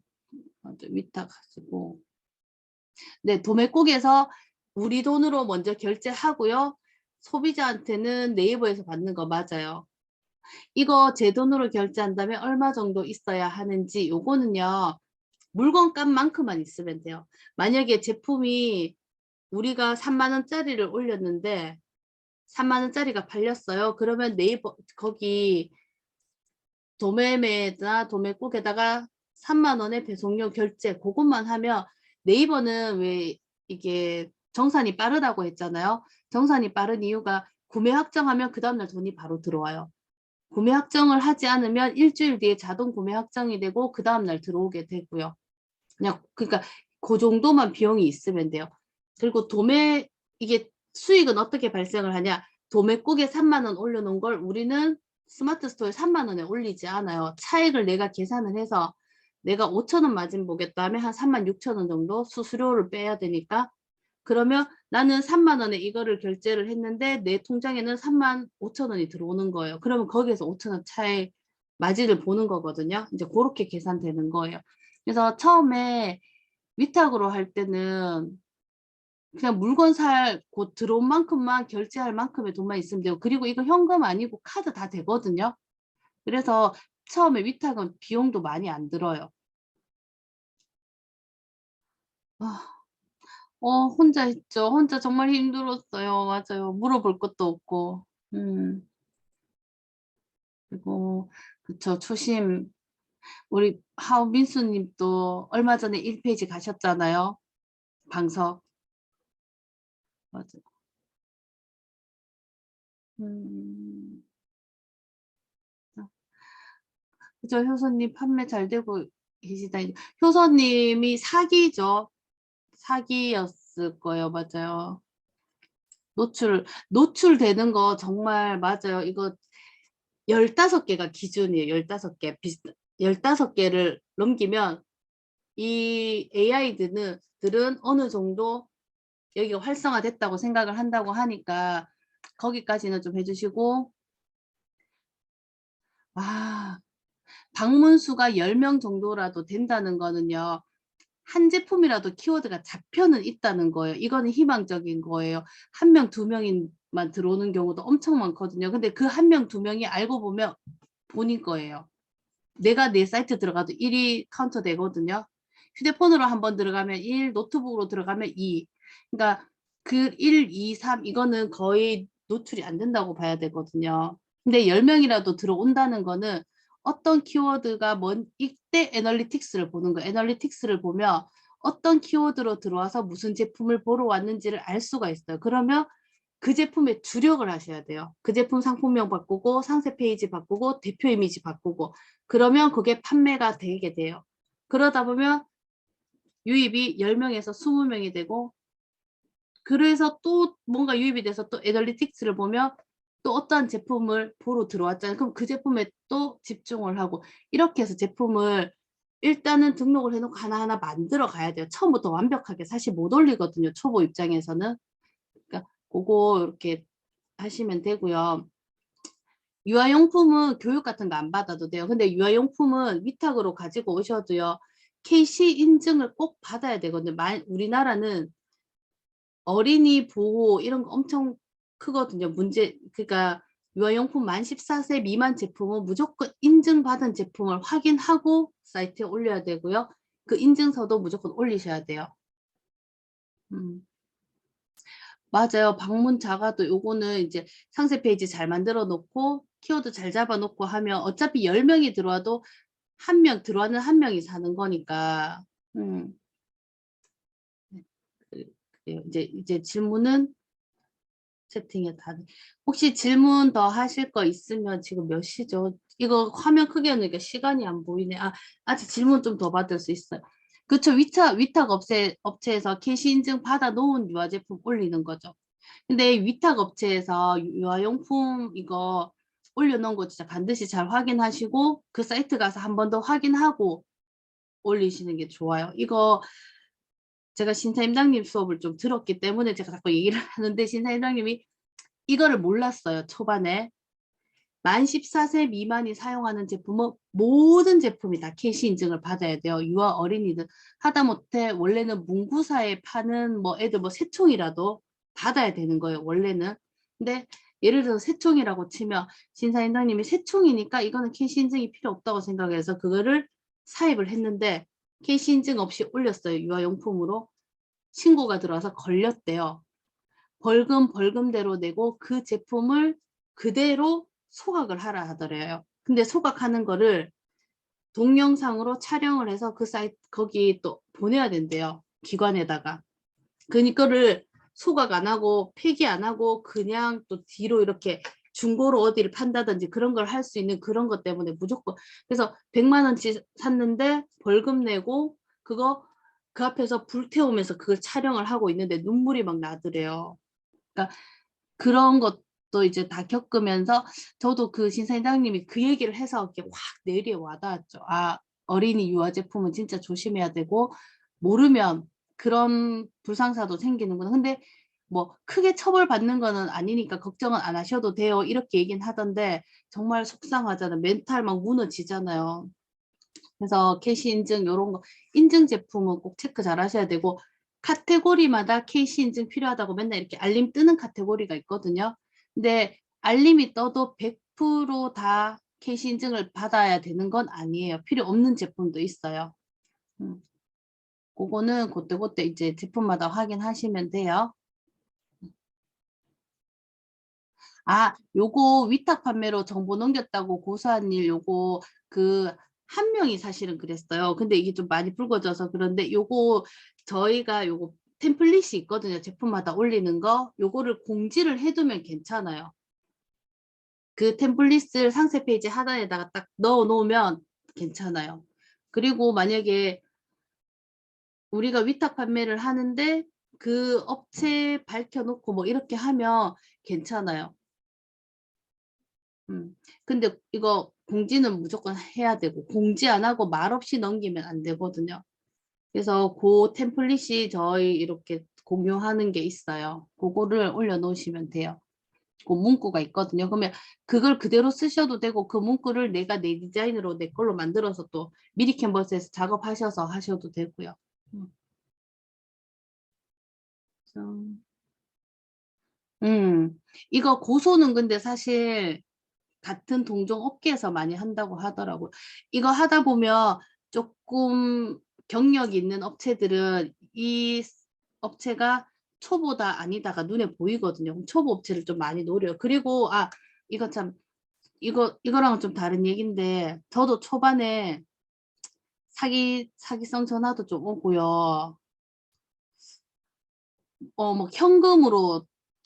맞아. 위탁 가지고. 네, 도매국에서 우리 돈으로 먼저 결제하고요. 소비자한테는 네이버에서 받는 거 맞아요. 이거 제 돈으로 결제한다면 얼마 정도 있어야 하는지 요거는요. 물건값만큼만 있으면 돼요. 만약에 제품이 우리가 3만 원짜리를 올렸는데 3만 원짜리가 팔렸어요. 그러면 네이버 거기 도매매나 도매국에다가 3만 원의 배송료 결제 그것만 하면 네이버는 왜 이게 정산이 빠르다고 했잖아요. 정산이 빠른 이유가 구매 확정하면 그 다음날 돈이 바로 들어와요. 구매 확정을 하지 않으면 일주일 뒤에 자동 구매 확정이 되고 그 다음날 들어오게 되고요. 그냥 그러니까 그 정도만 비용이 있으면 돼요. 그리고 도매 이게 수익은 어떻게 발생을 하냐? 도매국에 3만 원 올려놓은 걸 우리는 스마트 스토어에 3만 원에 올리지 않아요. 차익을 내가 계산을 해서 내가 5천 원 마진 보겠다 하면 한 3만 6천 원 정도 수수료를 빼야 되니까 그러면 나는 3만 원에 이거를 결제를 했는데 내 통장에는 3만 5천 원이 들어오는 거예요. 그러면 거기에서 5천 원 차익 마진을 보는 거거든요. 이제 그렇게 계산되는 거예요. 그래서 처음에 위탁으로 할 때는 그냥 물건 곧 들어온 만큼만 결제할 만큼의 돈만 있으면 되고 그리고 이거 현금 아니고 카드 다 되거든요. 그래서 처음에 위탁은 비용도 많이 안 들어요. 아, 혼자 했죠. 혼자 정말 힘들었어요. 맞아요. 물어볼 것도 없고. 그리고 그쵸. 초심 우리 하우민수님도 얼마 전에 1페이지 가셨잖아요. 방석. 맞아. 음. 그죠. 효소님 판매 잘 되고 계시다. 효소님이 사기죠. 사기였을 거예요. 맞아요. 노출되는 거 정말 맞아요. 이거 15개가 기준이에요. 15개. 15개를 넘기면 이 AI들은 어느 정도 여기가 활성화됐다고 생각을 한다고 하니까 거기까지는 좀 해주시고 아 방문 수가 10명 정도라도 된다는 거는요. 한 제품이라도 키워드가 잡혀는 있다는 거예요. 이거는 희망적인 거예요. 한 명, 두 명인 들어오는 경우도 엄청 많거든요. 근데 그 한 명, 두 명이 알고 보면 본인 거예요. 내가 내 사이트 들어가도 1이 카운터 되거든요. 휴대폰으로 한번 들어가면 1, 노트북으로 들어가면 2. 그러니까 그 1, 2, 3 이거는 거의 노출이 안 된다고 봐야 되거든요. 근데 10명이라도 들어온다는 거는 어떤 키워드가 이때 애널리틱스를 보는 거예요. 애널리틱스를 보면 어떤 키워드로 들어와서 무슨 제품을 보러 왔는지를 알 수가 있어요. 그러면 그 제품에 주력을 하셔야 돼요. 그 제품 상품명 바꾸고 상세 페이지 바꾸고 대표 이미지 바꾸고 그러면 그게 판매가 되게 돼요. 그러다 보면 유입이 10명에서 20명이 되고 그래서 또 뭔가 유입이 돼서 또 애널리틱스를 보면 또 어떠한 제품을 보러 들어왔잖아요. 그럼 그 제품에 또 집중을 하고 이렇게 해서 제품을 일단은 등록을 해놓고 하나하나 만들어 가야 돼요. 처음부터 완벽하게 사실 못 올리거든요. 초보 입장에서는. 그러니까 그거 이렇게 하시면 되고요. 유아용품은 교육 같은 거 안 받아도 돼요. 근데 유아용품은 위탁으로 가지고 오셔도요. KC 인증을 꼭 받아야 되거든요. 우리나라는 어린이 보호 이런 거 엄청 크거든요. 그러니까 유아용품 만 14세 미만 제품은 무조건 인증받은 제품을 확인하고 사이트에 올려야 되고요. 그 인증서도 무조건 올리셔야 돼요. 맞아요. 방문 자가도 요거는 이제 상세 페이지 잘 만들어 놓고 키워드 잘 잡아 놓고 하면 어차피 10명이 들어와도 한 명 들어와는 한 명이 사는 거니까. 음. 그래요. 이제 질문은 채팅에 다. 혹시 질문 더 하실 거 있으면 지금 몇 시죠? 이거 화면 크게 하니까 시간이 안 보이네. 아직 질문 좀 더 받을 수 있어요. 그쵸. 위탁 업체에서 캐시 인증 받아 놓은 유아 제품 올리는 거죠. 근데 위탁 업체에서 유아용품 이거 올려놓은 거 진짜 반드시 잘 확인하시고 그 사이트 가서 한 번 더 확인하고 올리시는 게 좋아요. 이거 제가 신사임당님 수업을 좀 들었기 때문에 제가 자꾸 얘기를 하는데 신사임당님이 이거를 몰랐어요. 초반에. 만 14세 미만이 사용하는 제품은 모든 제품이 다 캐시 인증을 받아야 돼요. 유아 어린이들 하다못해 원래는 문구사에 파는 뭐 애들 뭐 새총이라도 받아야 되는 거예요. 원래는. 근데 예를 들어서 새총이라고 치면 신사임당님이 새총이니까 이거는 캐시 인증이 필요 없다고 생각해서 그거를 사입을 했는데 캐시 인증 없이 올렸어요. 유아용품으로. 신고가 들어와서 걸렸대요. 벌금대로 내고 그 제품을 그대로 소각을 하라 하더래요. 근데 소각하는 거를 동영상으로 촬영을 해서 그 사이트 거기 또 보내야 된대요. 기관에다가. 그거를 소각 안 하고 폐기 안 하고 그냥 또 뒤로 이렇게 중고로 어디를 판다든지 그런 걸 할 수 있는 그런 것 때문에 무조건 그래서 100만 원치 샀는데 벌금 내고 그거 그 앞에서 불태우면서 그걸 촬영을 하고 있는데 눈물이 막 나더래요. 그러니까 그런 것도 이제 다 겪으면서 저도 그 신사임당님이 그 얘기를 해서 이렇게 확 뇌리에 와닿았죠. 어린이 유아 제품은 진짜 조심해야 되고 모르면 그런 불상사도 생기는구나. 근데 뭐 크게 처벌받는 거는 아니니까 걱정은 안 하셔도 돼요. 이렇게 얘기는 하던데 정말 속상하잖아요. 멘탈 막 무너지잖아요. 그래서 캐시 인증 이런 거 인증 제품은 꼭 체크 잘 하셔야 되고 카테고리마다 캐시 인증 필요하다고 맨날 이렇게 알림 뜨는 카테고리가 있거든요. 근데 알림이 떠도 100%다 캐시 인증을 받아야 되는 건 아니에요. 필요 없는 제품도 있어요. 그거는 그때 이제 제품마다 확인하시면 돼요. 요거 위탁 판매로 정보 넘겼다고 고소한 일 요거 그 한 명이 사실은 그랬어요. 근데 이게 좀 많이 불거져서 그런데 요거 저희가 요거 템플릿이 있거든요. 제품마다 올리는 거. 요거를 공지를 해두면 괜찮아요. 그 템플릿을 상세 페이지 하단에다가 딱 넣어 놓으면 괜찮아요. 그리고 만약에 우리가 위탁 판매를 하는데 그 업체 밝혀놓고 뭐 이렇게 하면 괜찮아요. 근데 이거 공지는 무조건 해야 되고 공지 안 하고 말없이 넘기면 안 되거든요. 그래서 그 템플릿이 저희 이렇게 공유하는 게 있어요. 그거를 올려놓으시면 돼요. 그 문구가 있거든요. 그러면 그걸 그대로 쓰셔도 되고 그 문구를 내가 내 디자인으로 내 걸로 만들어서 또 미리 캔버스에서 작업하셔서 하셔도 되고요. 음. 그래서 이거 고소는 근데 사실 같은 동종 업계에서 많이 한다고 하더라고요. 이거 하다 보면 조금 경력 있는 업체들은 이 업체가 초보다 아니다가 눈에 보이거든요. 그럼 초보 업체를 좀 많이 노려요. 그리고 이거 참 이거랑은 좀 다른 얘기인데 저도 초반에 사기성 전화도 좀 오고요. 뭐 현금으로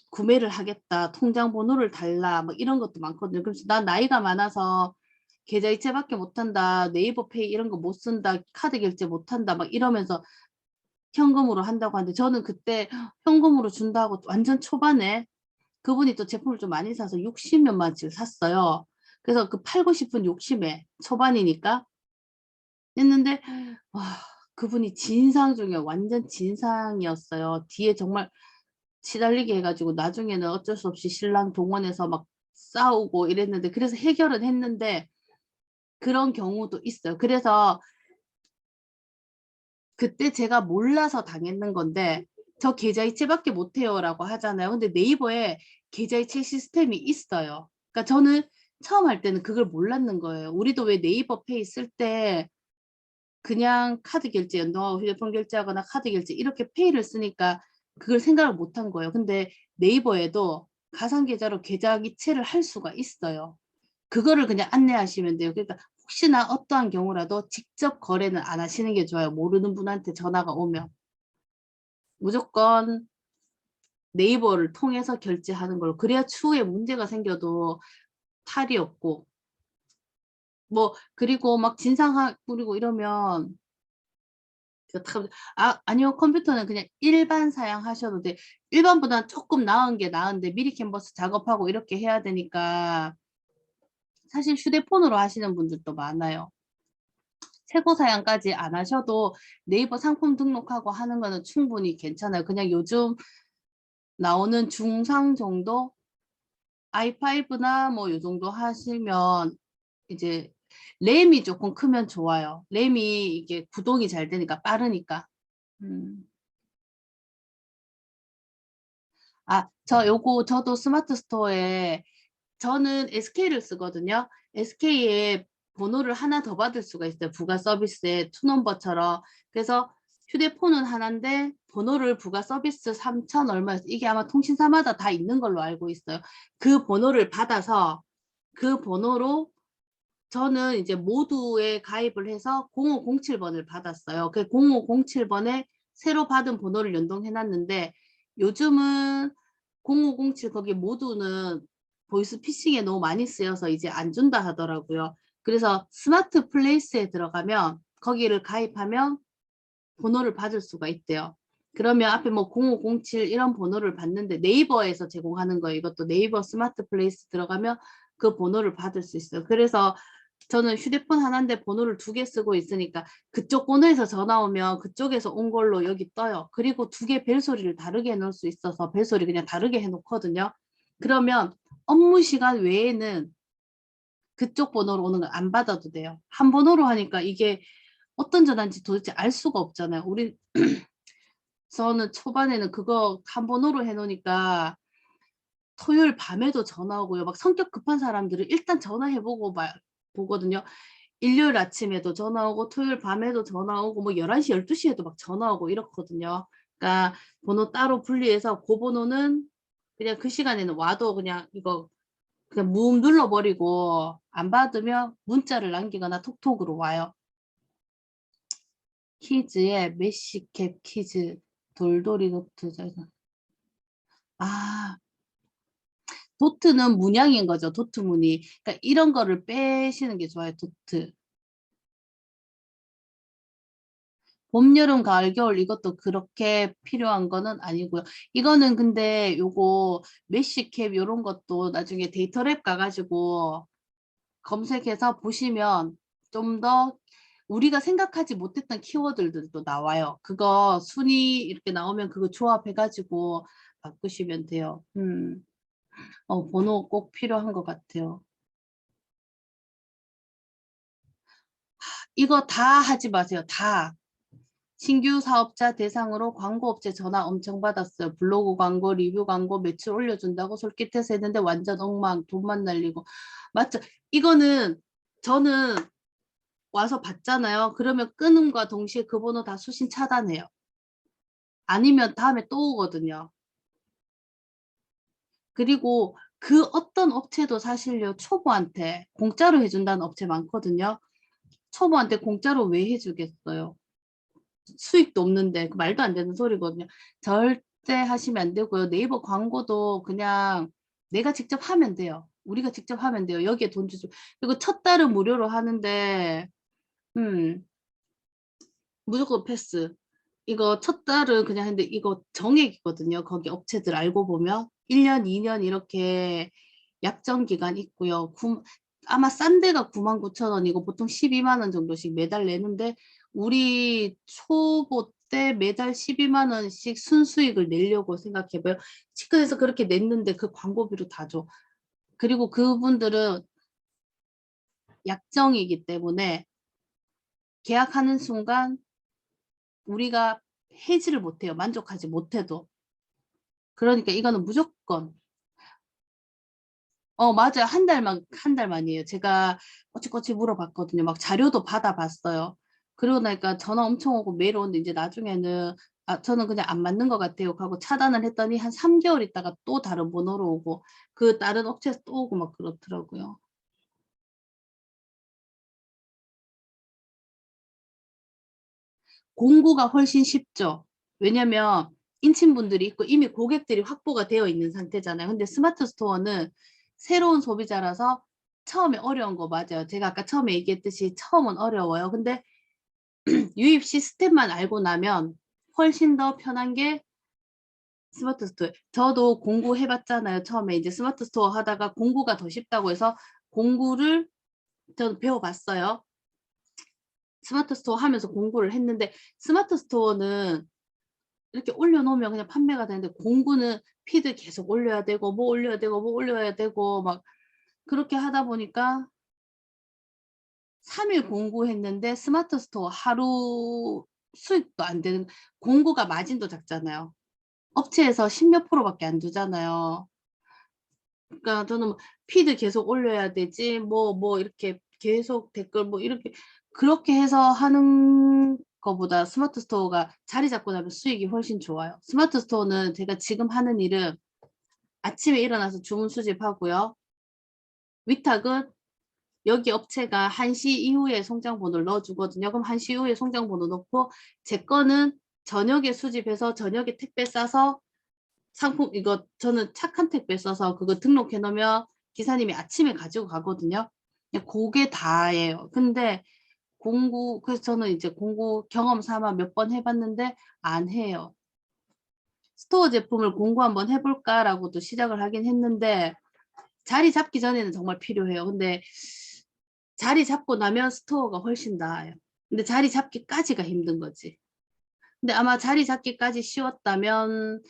구매를 하겠다, 통장 번호를 달라, 뭐 이런 것도 많거든요. 그래서 난 나이가 많아서 계좌이체밖에 못한다, 네이버 페이 이런 거 못 쓴다, 카드 결제 못한다, 막 이러면서 현금으로 한다고 하는데 저는 그때 현금으로 준다고 완전 초반에 그분이 또 제품을 좀 많이 사서 60몇만 원치를 샀어요. 그래서 그 팔고 싶은 욕심에 초반이니까 했는데 와, 그분이 진상 중에 완전 진상이었어요. 뒤에 정말 시달리게 해가지고 나중에는 어쩔 수 없이 신랑 동원해서 막 싸우고 이랬는데 그래서 해결은 했는데 그런 경우도 있어요. 그래서 그때 제가 몰라서 당했는 건데 저 계좌이체밖에 못해요라고 하잖아요. 근데 네이버에 계좌이체 시스템이 있어요. 그러니까 저는 처음 할 때는 그걸 몰랐는 거예요. 우리도 왜 네이버 페이 쓸 때 그냥 카드 결제 연동하고 휴대폰 결제하거나 카드 결제 이렇게 페이를 쓰니까 그걸 생각을 못한 거예요. 근데 네이버에도 가상계좌로 계좌 이체를 할 수가 있어요. 그거를 그냥 안내하시면 돼요. 그러니까 혹시나 어떠한 경우라도 직접 거래는 안 하시는 게 좋아요. 모르는 분한테 전화가 오면. 무조건 네이버를 통해서 결제하는 걸로. 그래야 추후에 문제가 생겨도 탈이 없고. 뭐 그리고 막 진상 부리고 이러면 아니요, 컴퓨터는 그냥 일반 사양하셔도 돼. 일반보다 조금 나은 게 나은데 미리 캔버스 작업하고 이렇게 해야 되니까 사실 휴대폰으로 하시는 분들도 많아요. 최고 사양까지 안 하셔도 네이버 상품 등록하고 하는 거는 충분히 괜찮아요. 그냥 요즘 나오는 중상 정도 i5나 뭐 요 정도 하시면 이제 램이 조금 크면 좋아요. 램이 이게 구동이 잘 되니까 빠르니까. 음. 저도 스마트 스토어에 저는 SK를 쓰거든요. SK에 번호를 하나 더 받을 수가 있어요. 부가 서비스에 투넘버처럼. 그래서 휴대폰은 하나인데 번호를 부가 서비스 3천 얼마 이게 아마 통신사마다 다 있는 걸로 알고 있어요. 그 번호를 받아서 그 번호로 저는 이제 모두에 가입을 해서 0507번을 받았어요. 그 0507번에 새로 받은 번호를 연동해 놨는데 요즘은 0507 거기 모두는 보이스 피싱에 너무 많이 쓰여서 이제 안 준다 하더라고요. 그래서 스마트 플레이스에 들어가면 거기를 가입하면 번호를 받을 수가 있대요. 그러면 앞에 뭐 0507 이런 번호를 받는데 네이버에서 제공하는 거예요. 이것도 네이버 스마트 플레이스 들어가면 그 번호를 받을 수 있어요. 그래서 저는 휴대폰 하나인데 번호를 2개 쓰고 있으니까 그쪽 번호에서 전화 오면 그쪽에서 온 걸로 여기 떠요. 그리고 2개 벨소리를 다르게 해놓을 수 있어서 벨소리 그냥 다르게 해놓거든요. 그러면 업무 시간 외에는 그쪽 번호로 오는 걸 안 받아도 돼요. 한 번호로 하니까 이게 어떤 전화인지 도대체 알 수가 없잖아요. 저는 초반에는 그거 한 번호로 해놓으니까 토요일 밤에도 전화 오고요. 막 성격 급한 사람들은 일단 전화해보고 보거든요. 일요일 아침에도 전화 오고 토요일 밤에도 전화 오고 뭐 11시, 12시에도 막 전화 오고 이렇거든요. 그러니까 번호 따로 분리해서 그 번호는 그냥 그 시간에는 와도 그냥 이거 그냥 묵 눌러버리고 안 받으면 문자를 남기거나 톡톡으로 와요. 키즈의 메시캡 키즈 돌돌이 노트 아 도트는 문양인 거죠. 도트 무늬. 그러니까 이런 거를 빼시는 게 좋아요. 도트. 봄, 여름, 가을, 겨울 이것도 그렇게 필요한 거는 아니고요. 이거는 근데 요거 메시캡 요런 것도 나중에 데이터랩 가가지고 검색해서 보시면 좀 더 우리가 생각하지 못했던 키워드들도 나와요. 그거 순위 이렇게 나오면 그거 조합해가지고 바꾸시면 돼요. 번호 꼭 필요한 것 같아요. 이거 다 하지 마세요. 다. 신규 사업자 대상으로 광고업체 전화 엄청 받았어요. 블로그 광고, 리뷰 광고, 매출 올려준다고 솔깃해서 했는데 완전 엉망, 돈만 날리고. 맞죠? 이거는 저는 와서 봤잖아요. 그러면 끊음과 동시에 그 번호 다 수신 차단해요. 아니면 다음에 또 오거든요. 그리고 그 어떤 업체도 사실요, 초보한테 공짜로 해준다는 업체 많거든요. 초보한테 공짜로 왜 해주겠어요? 수익도 없는데 그 말도 안 되는 소리거든요. 절대 하시면 안 되고요. 네이버 광고도 그냥 내가 직접 하면 돼요. 우리가 직접 하면 돼요. 여기에 돈 주죠. 그리고 첫 달은 무료로 하는데 음 무조건 패스. 이거 첫 달은 그냥 했는데 이거 정액이거든요. 거기 업체들 알고 보면 1년, 2년 이렇게 약정 기간 있고요. 아마 싼 데가 99,000원이고 보통 12만 원 정도씩 매달 내는데 우리 초보 때 매달 12만 원씩 순수익을 내려고 생각해봐요. 치킨에서 그렇게 냈는데 그 광고비로 다 줘. 그리고 그분들은 약정이기 때문에 계약하는 순간 우리가 해지를 못해요. 만족하지 못해도. 그러니까 이거는 무조건 맞아요. 한 달만이에요. 제가 꼬치꼬치 물어봤거든요. 막 자료도 받아봤어요. 그러고 나니까 전화 엄청 오고 메일 오는데 이제 나중에는 저는 그냥 안 맞는 것 같아요. 하고 차단을 했더니 한 3개월 있다가 또 다른 번호로 오고 그 다른 업체에서 또 오고 막 그렇더라고요. 공구가 훨씬 쉽죠. 왜냐면 인친분들이 있고 이미 고객들이 확보가 되어 있는 상태잖아요. 근데 스마트 스토어는 새로운 소비자라서 처음에 어려운 거 맞아요. 제가 아까 처음에 얘기했듯이 처음은 어려워요. 근데 유입 시스템만 알고 나면 훨씬 더 편한 게 스마트 스토어. 저도 공구 해봤잖아요. 처음에 이제 스마트 스토어 하다가 공구가 더 쉽다고 해서 공구를 저는 배워봤어요. 스마트 스토어 하면서 공부를 했는데 스마트 스토어는 이렇게 올려놓으면 그냥 판매가 되는데 공구는 피드 계속 올려야 되고 뭐 올려야 되고 뭐 올려야 되고 막 그렇게 하다 보니까 3일 공구했는데 스마트 스토어 하루 수익도 안 되는 공구가 마진도 작잖아요. 업체에서 10몇 프로밖에 안 주잖아요. 그러니까 저는 뭐 피드 계속 올려야 되지 뭐 이렇게 계속 댓글 뭐 이렇게 그렇게 해서 하는 거보다 스마트 스토어가 자리 잡고 나면 수익이 훨씬 좋아요. 스마트 스토어는 제가 지금 하는 일은 아침에 일어나서 주문 수집하고요. 위탁은 여기 업체가 1시 이후에 송장번호를 넣어주거든요. 그럼 1시 이후에 송장번호 넣고 제 거는 저녁에 수집해서 저녁에 택배 싸서 상품 이거 저는 착한 택배 써서 그거 등록해 놓으면 기사님이 아침에 가지고 가거든요. 그냥 그게 다예요. 근데 공구 그래서 저는 이제 공구 경험 삼아 몇 번 해봤는데 안 해요. 스토어 제품을 공구 한번 해볼까라고도 시작을 하긴 했는데 자리 잡기 전에는 정말 필요해요. 근데 자리 잡고 나면 스토어가 훨씬 나아요. 근데 자리 잡기까지가 힘든 거지. 근데 아마 자리 잡기까지 쉬웠다면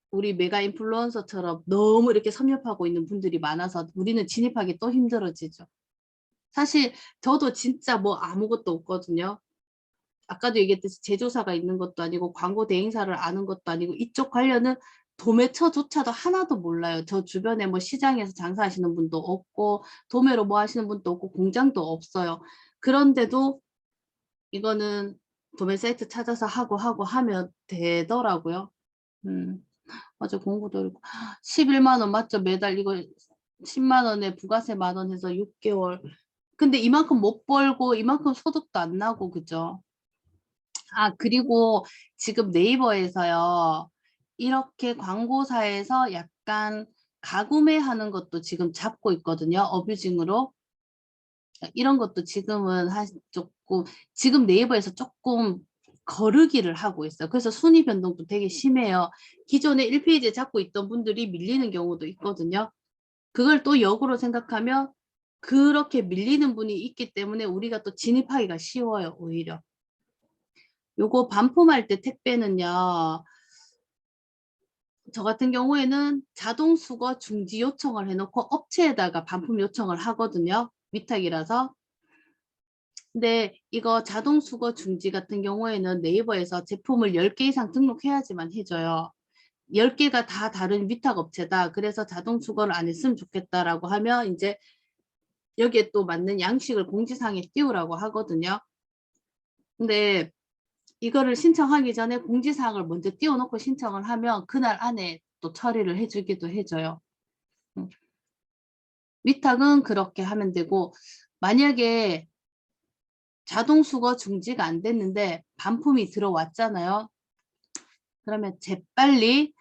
우리 메가 인플루언서처럼 너무 이렇게 섭렵하고 있는 분들이 많아서 우리는 진입하기 또 힘들어지죠. 사실 저도 진짜 뭐 아무것도 없거든요. 아까도 얘기했듯이 제조사가 있는 것도 아니고 광고 대행사를 아는 것도 아니고 이쪽 관련은 도매처조차도 하나도 몰라요. 저 주변에 뭐 시장에서 장사하시는 분도 없고 도매로 뭐 하시는 분도 없고 공장도 없어요. 그런데도 이거는 도매 사이트 찾아서 하고 하면 되더라고요. 맞아 공부도 어렵고 11만 원 맞죠? 매달 이거 10만 원에 부가세 만 원 해서 6개월. 근데 이만큼 못 벌고 이만큼 소득도 안 나고 그죠? 그리고 지금 네이버에서요. 이렇게 광고사에서 약간 가구매 하는 것도 지금 잡고 있거든요. 어뷰징으로. 이런 것도 지금은 조금 지금 네이버에서 조금 거르기를 하고 있어요. 그래서 순위 변동도 되게 심해요. 기존에 1페이지에 잡고 있던 분들이 밀리는 경우도 있거든요. 그걸 또 역으로 생각하면 그렇게 밀리는 분이 있기 때문에 우리가 또 진입하기가 쉬워요. 오히려. 요거 반품할 때 택배는요. 저 같은 경우에는 자동 수거 중지 요청을 해놓고 업체에다가 반품 요청을 하거든요. 위탁이라서. 근데 이거 자동 수거 중지 같은 경우에는 네이버에서 제품을 10개 이상 등록해야지만 해줘요. 10개가 다 다른 위탁 업체다. 그래서 자동 수거를 안 했으면 좋겠다라고 하면 이제 여기에 또 맞는 양식을 공지사항에 띄우라고 하거든요. 근데 이거를 신청하기 전에 공지사항을 먼저 띄워놓고 신청을 하면 그날 안에 또 처리를 해주기도 해줘요. 위탁은 그렇게 하면 되고, 만약에 자동 수거 중지가 안 됐는데 반품이 들어왔잖아요. 그러면 재빨리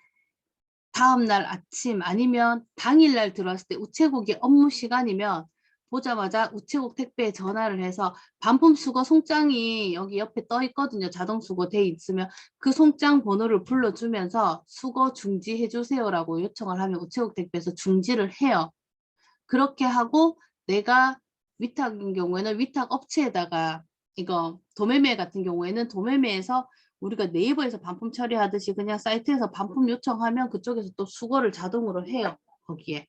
다음날 아침 아니면 당일날 들어왔을 때 우체국이 업무 시간이면 보자마자 우체국 택배에 전화를 해서 반품 수거 송장이 여기 옆에 떠 있거든요. 자동 수거 돼 있으면 그 송장 번호를 불러주면서 수거 중지해 주세요라고 요청을 하면 우체국 택배에서 중지를 해요. 그렇게 하고 내가 위탁인 경우에는 위탁 업체에다가 이거 도매매 같은 경우에는 도매매에서 우리가 네이버에서 반품 처리하듯이 그냥 사이트에서 반품 요청하면 그쪽에서 또 수거를 자동으로 해요. 거기에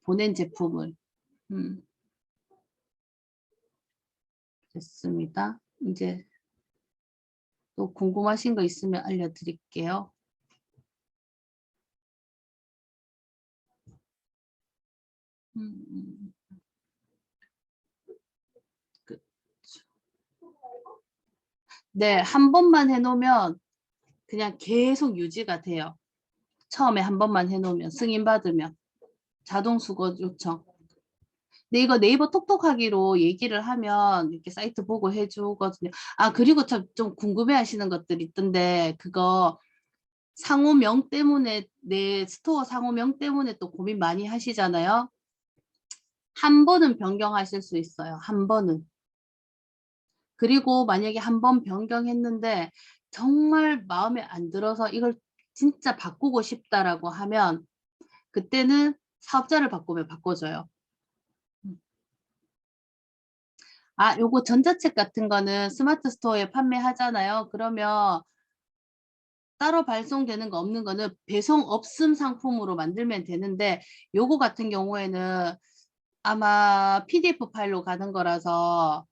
보낸 제품을. 됐습니다. 이제 또 궁금하신 거 있으면 알려드릴게요. 네, 한 번만 해놓으면 그냥 계속 유지가 돼요. 처음에 한 번만 해놓으면 승인받으면 자동 수거 요청. 근데 이거 네이버 톡톡하기로 얘기를 하면 이렇게 사이트 보고 해주거든요. 아, 그리고 좀 궁금해 하시는 것들 있던데, 그거 상호명 때문에, 내 스토어 상호명 때문에 또 고민 많이 하시잖아요. 한 번은 변경하실 수 있어요. 한 번은. 그리고 만약에 한 번 변경했는데 정말 마음에 안 들어서 이걸 진짜 바꾸고 싶다라고 하면 그때는 사업자를 바꾸면 바꿔줘요. 아, 요거 전자책 같은 거는 스마트 스토어에 판매하잖아요. 그러면 따로 발송되는 거 없는 거는 배송 없음 상품으로 만들면 되는데 요거 같은 경우에는 아마 PDF 파일로 가는 거라서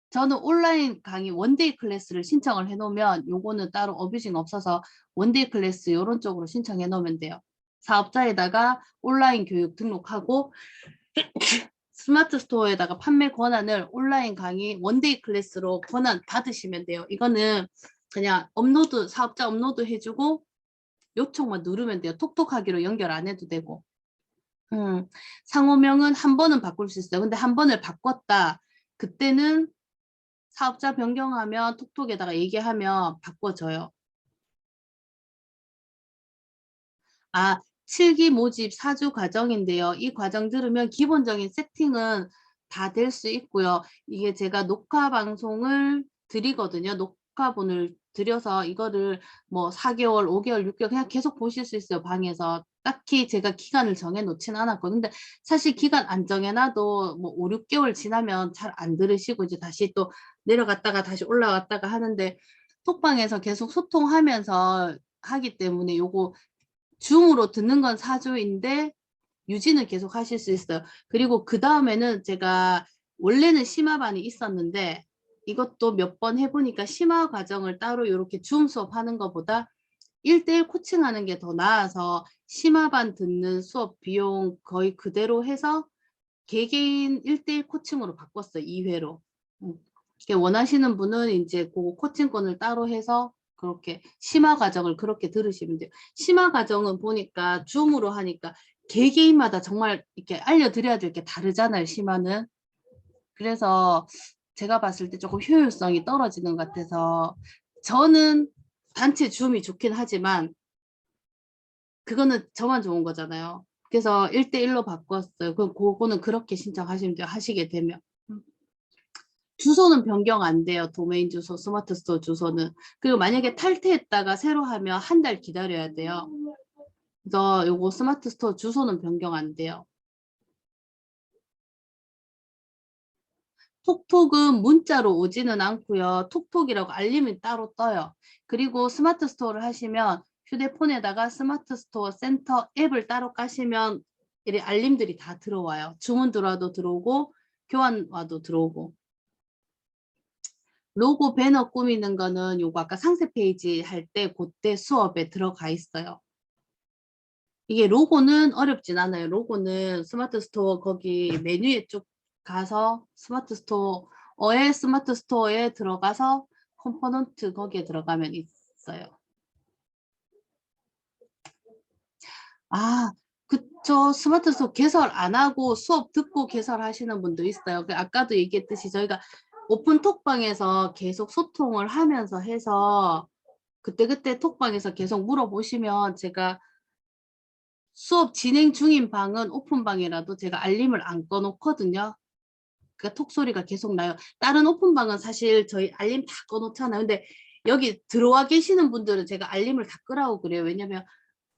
저는 온라인 강의 원데이 클래스를 신청을 해 놓으면 요거는 따로 어뷰징 없어서 원데이 클래스 요런 쪽으로 신청해 놓으면 돼요. 사업자에다가 온라인 교육 등록하고 스마트 스토어에다가 판매 권한을 온라인 강의 원데이 클래스로 권한 받으시면 돼요. 이거는 그냥 업로드, 사업자 업로드 해주고 요청만 누르면 돼요. 톡톡하기로 연결 안 해도 되고. 상호명은 한 번은 바꿀 수 있어요. 근데 한 번을 바꿨다. 그때는 사업자 변경하면 톡톡에다가 얘기하면 바꿔줘요. 아, 7기 모집 4주 과정인데요. 이 과정 들으면 기본적인 세팅은 다 될 수 있고요. 이게 제가 녹화 방송을 드리거든요. 녹화본을 드려서 이거를 뭐 4개월, 5개월, 6개월 그냥 계속 보실 수 있어요. 방에서. 딱히 제가 기간을 정해 놓지는 않았거든요. 근데 사실 기간 안 정해놔도 뭐 5, 6개월 지나면 잘 안 들으시고 이제 다시 또 내려갔다가 다시 올라갔다가 하는데 톡방에서 계속 소통하면서 하기 때문에 요거 줌으로 듣는 건 4주인데 유지는 계속 하실 수 있어요. 그리고 그 다음에는 제가 원래는 심화반이 있었는데 이것도 몇 번 해보니까 심화 과정을 따로 이렇게 줌 수업하는 것보다 1대1 코칭하는 게 더 나아서 심화반 듣는 수업 비용 거의 그대로 해서 개개인 1대1 코칭으로 바꿨어요. 2회로. 원하시는 분은 이제 그 코칭권을 따로 해서 그렇게 심화 과정을 그렇게 들으시면 돼요. 심화 과정은 보니까 줌으로 하니까 개개인마다 정말 이렇게 알려드려야 될 게 다르잖아요. 심화는. 그래서 제가 봤을 때 조금 효율성이 떨어지는 것 같아서 저는 단체 줌이 좋긴 하지만 그거는 저만 좋은 거잖아요. 그래서 1대1로 바꿨어요. 그럼 그거는 그렇게 신청하시면 돼요. 하시게 되면. 주소는 변경 안 돼요. 도메인 주소, 스마트 스토어 주소는. 그리고 만약에 탈퇴했다가 새로 하면 한 달 기다려야 돼요. 그래서 요거 스마트 스토어 주소는 변경 안 돼요. 톡톡은 문자로 오지는 않고요. 톡톡이라고 알림이 따로 떠요. 그리고 스마트 스토어를 하시면 휴대폰에다가 스마트 스토어 센터 앱을 따로 까시면 이렇게 알림들이 다 들어와요. 주문 들어와도 들어오고 교환와도 들어오고. 로고 배너 꾸미는 거는 요거 아까 상세 페이지 할 때 그때 수업에 들어가 있어요. 이게 로고는 어렵진 않아요. 로고는 스마트 스토어 거기 메뉴에 쭉 가서 스마트 스토어에 들어가서 컴포넌트 거기에 들어가면 있어요. 아, 그쵸. 스마트 스토어 개설 안 하고 수업 듣고 개설하시는 분도 있어요. 아까도 얘기했듯이 저희가 오픈톡방에서 계속 소통을 하면서 해서 그때그때 톡방에서 계속 물어보시면 제가 수업 진행 중인 방은 오픈방이라도 제가 알림을 안 꺼놓거든요. 그러니까 톡소리가 계속 나요. 다른 오픈방은 사실 저희 알림 다 꺼놓잖아요. 근데 여기 들어와 계시는 분들은 제가 알림을 다 끄라고 그래요. 왜냐면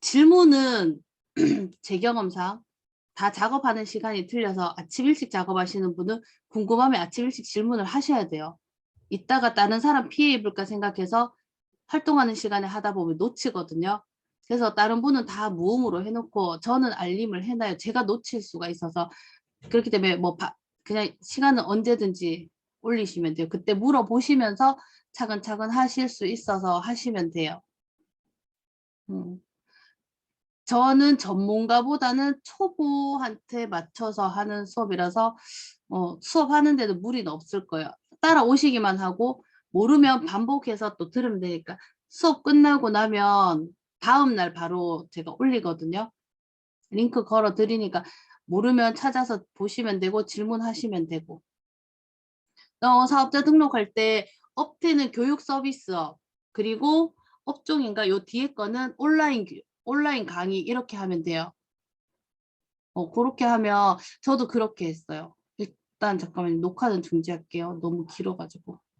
질문은 제 경험상 다 작업하는 시간이 틀려서 아침 일찍 작업하시는 분은 궁금하면 아침 일찍 질문을 하셔야 돼요. 이따가 다른 사람 피해 입을까 생각해서 활동하는 시간에 하다 보면 놓치거든요. 그래서 다른 분은 다 무음으로 해놓고 저는 알림을 해놔요. 제가 놓칠 수가 있어서. 그렇기 때문에 뭐 그냥 시간은 언제든지 올리시면 돼요. 그때 물어보시면서 차근차근 하실 수 있어서 하시면 돼요. 저는 전문가보다는 초보한테 맞춰서 하는 수업이라서 수업하는데도 무리는 없을 거예요. 따라오시기만 하고 모르면 반복해서 또 들으면 되니까 수업 끝나고 나면 다음 날 바로 제가 올리거든요. 링크 걸어 드리니까 모르면 찾아서 보시면 되고 질문하시면 되고. 사업자 등록할 때 업태는 교육 서비스업 그리고 업종인가 요 뒤에 거는 온라인 강의 이렇게 하면 돼요. 그렇게 하면 저도 그렇게 했어요. 일단 잠깐만요. 녹화는 중지할게요. 너무 길어가지고.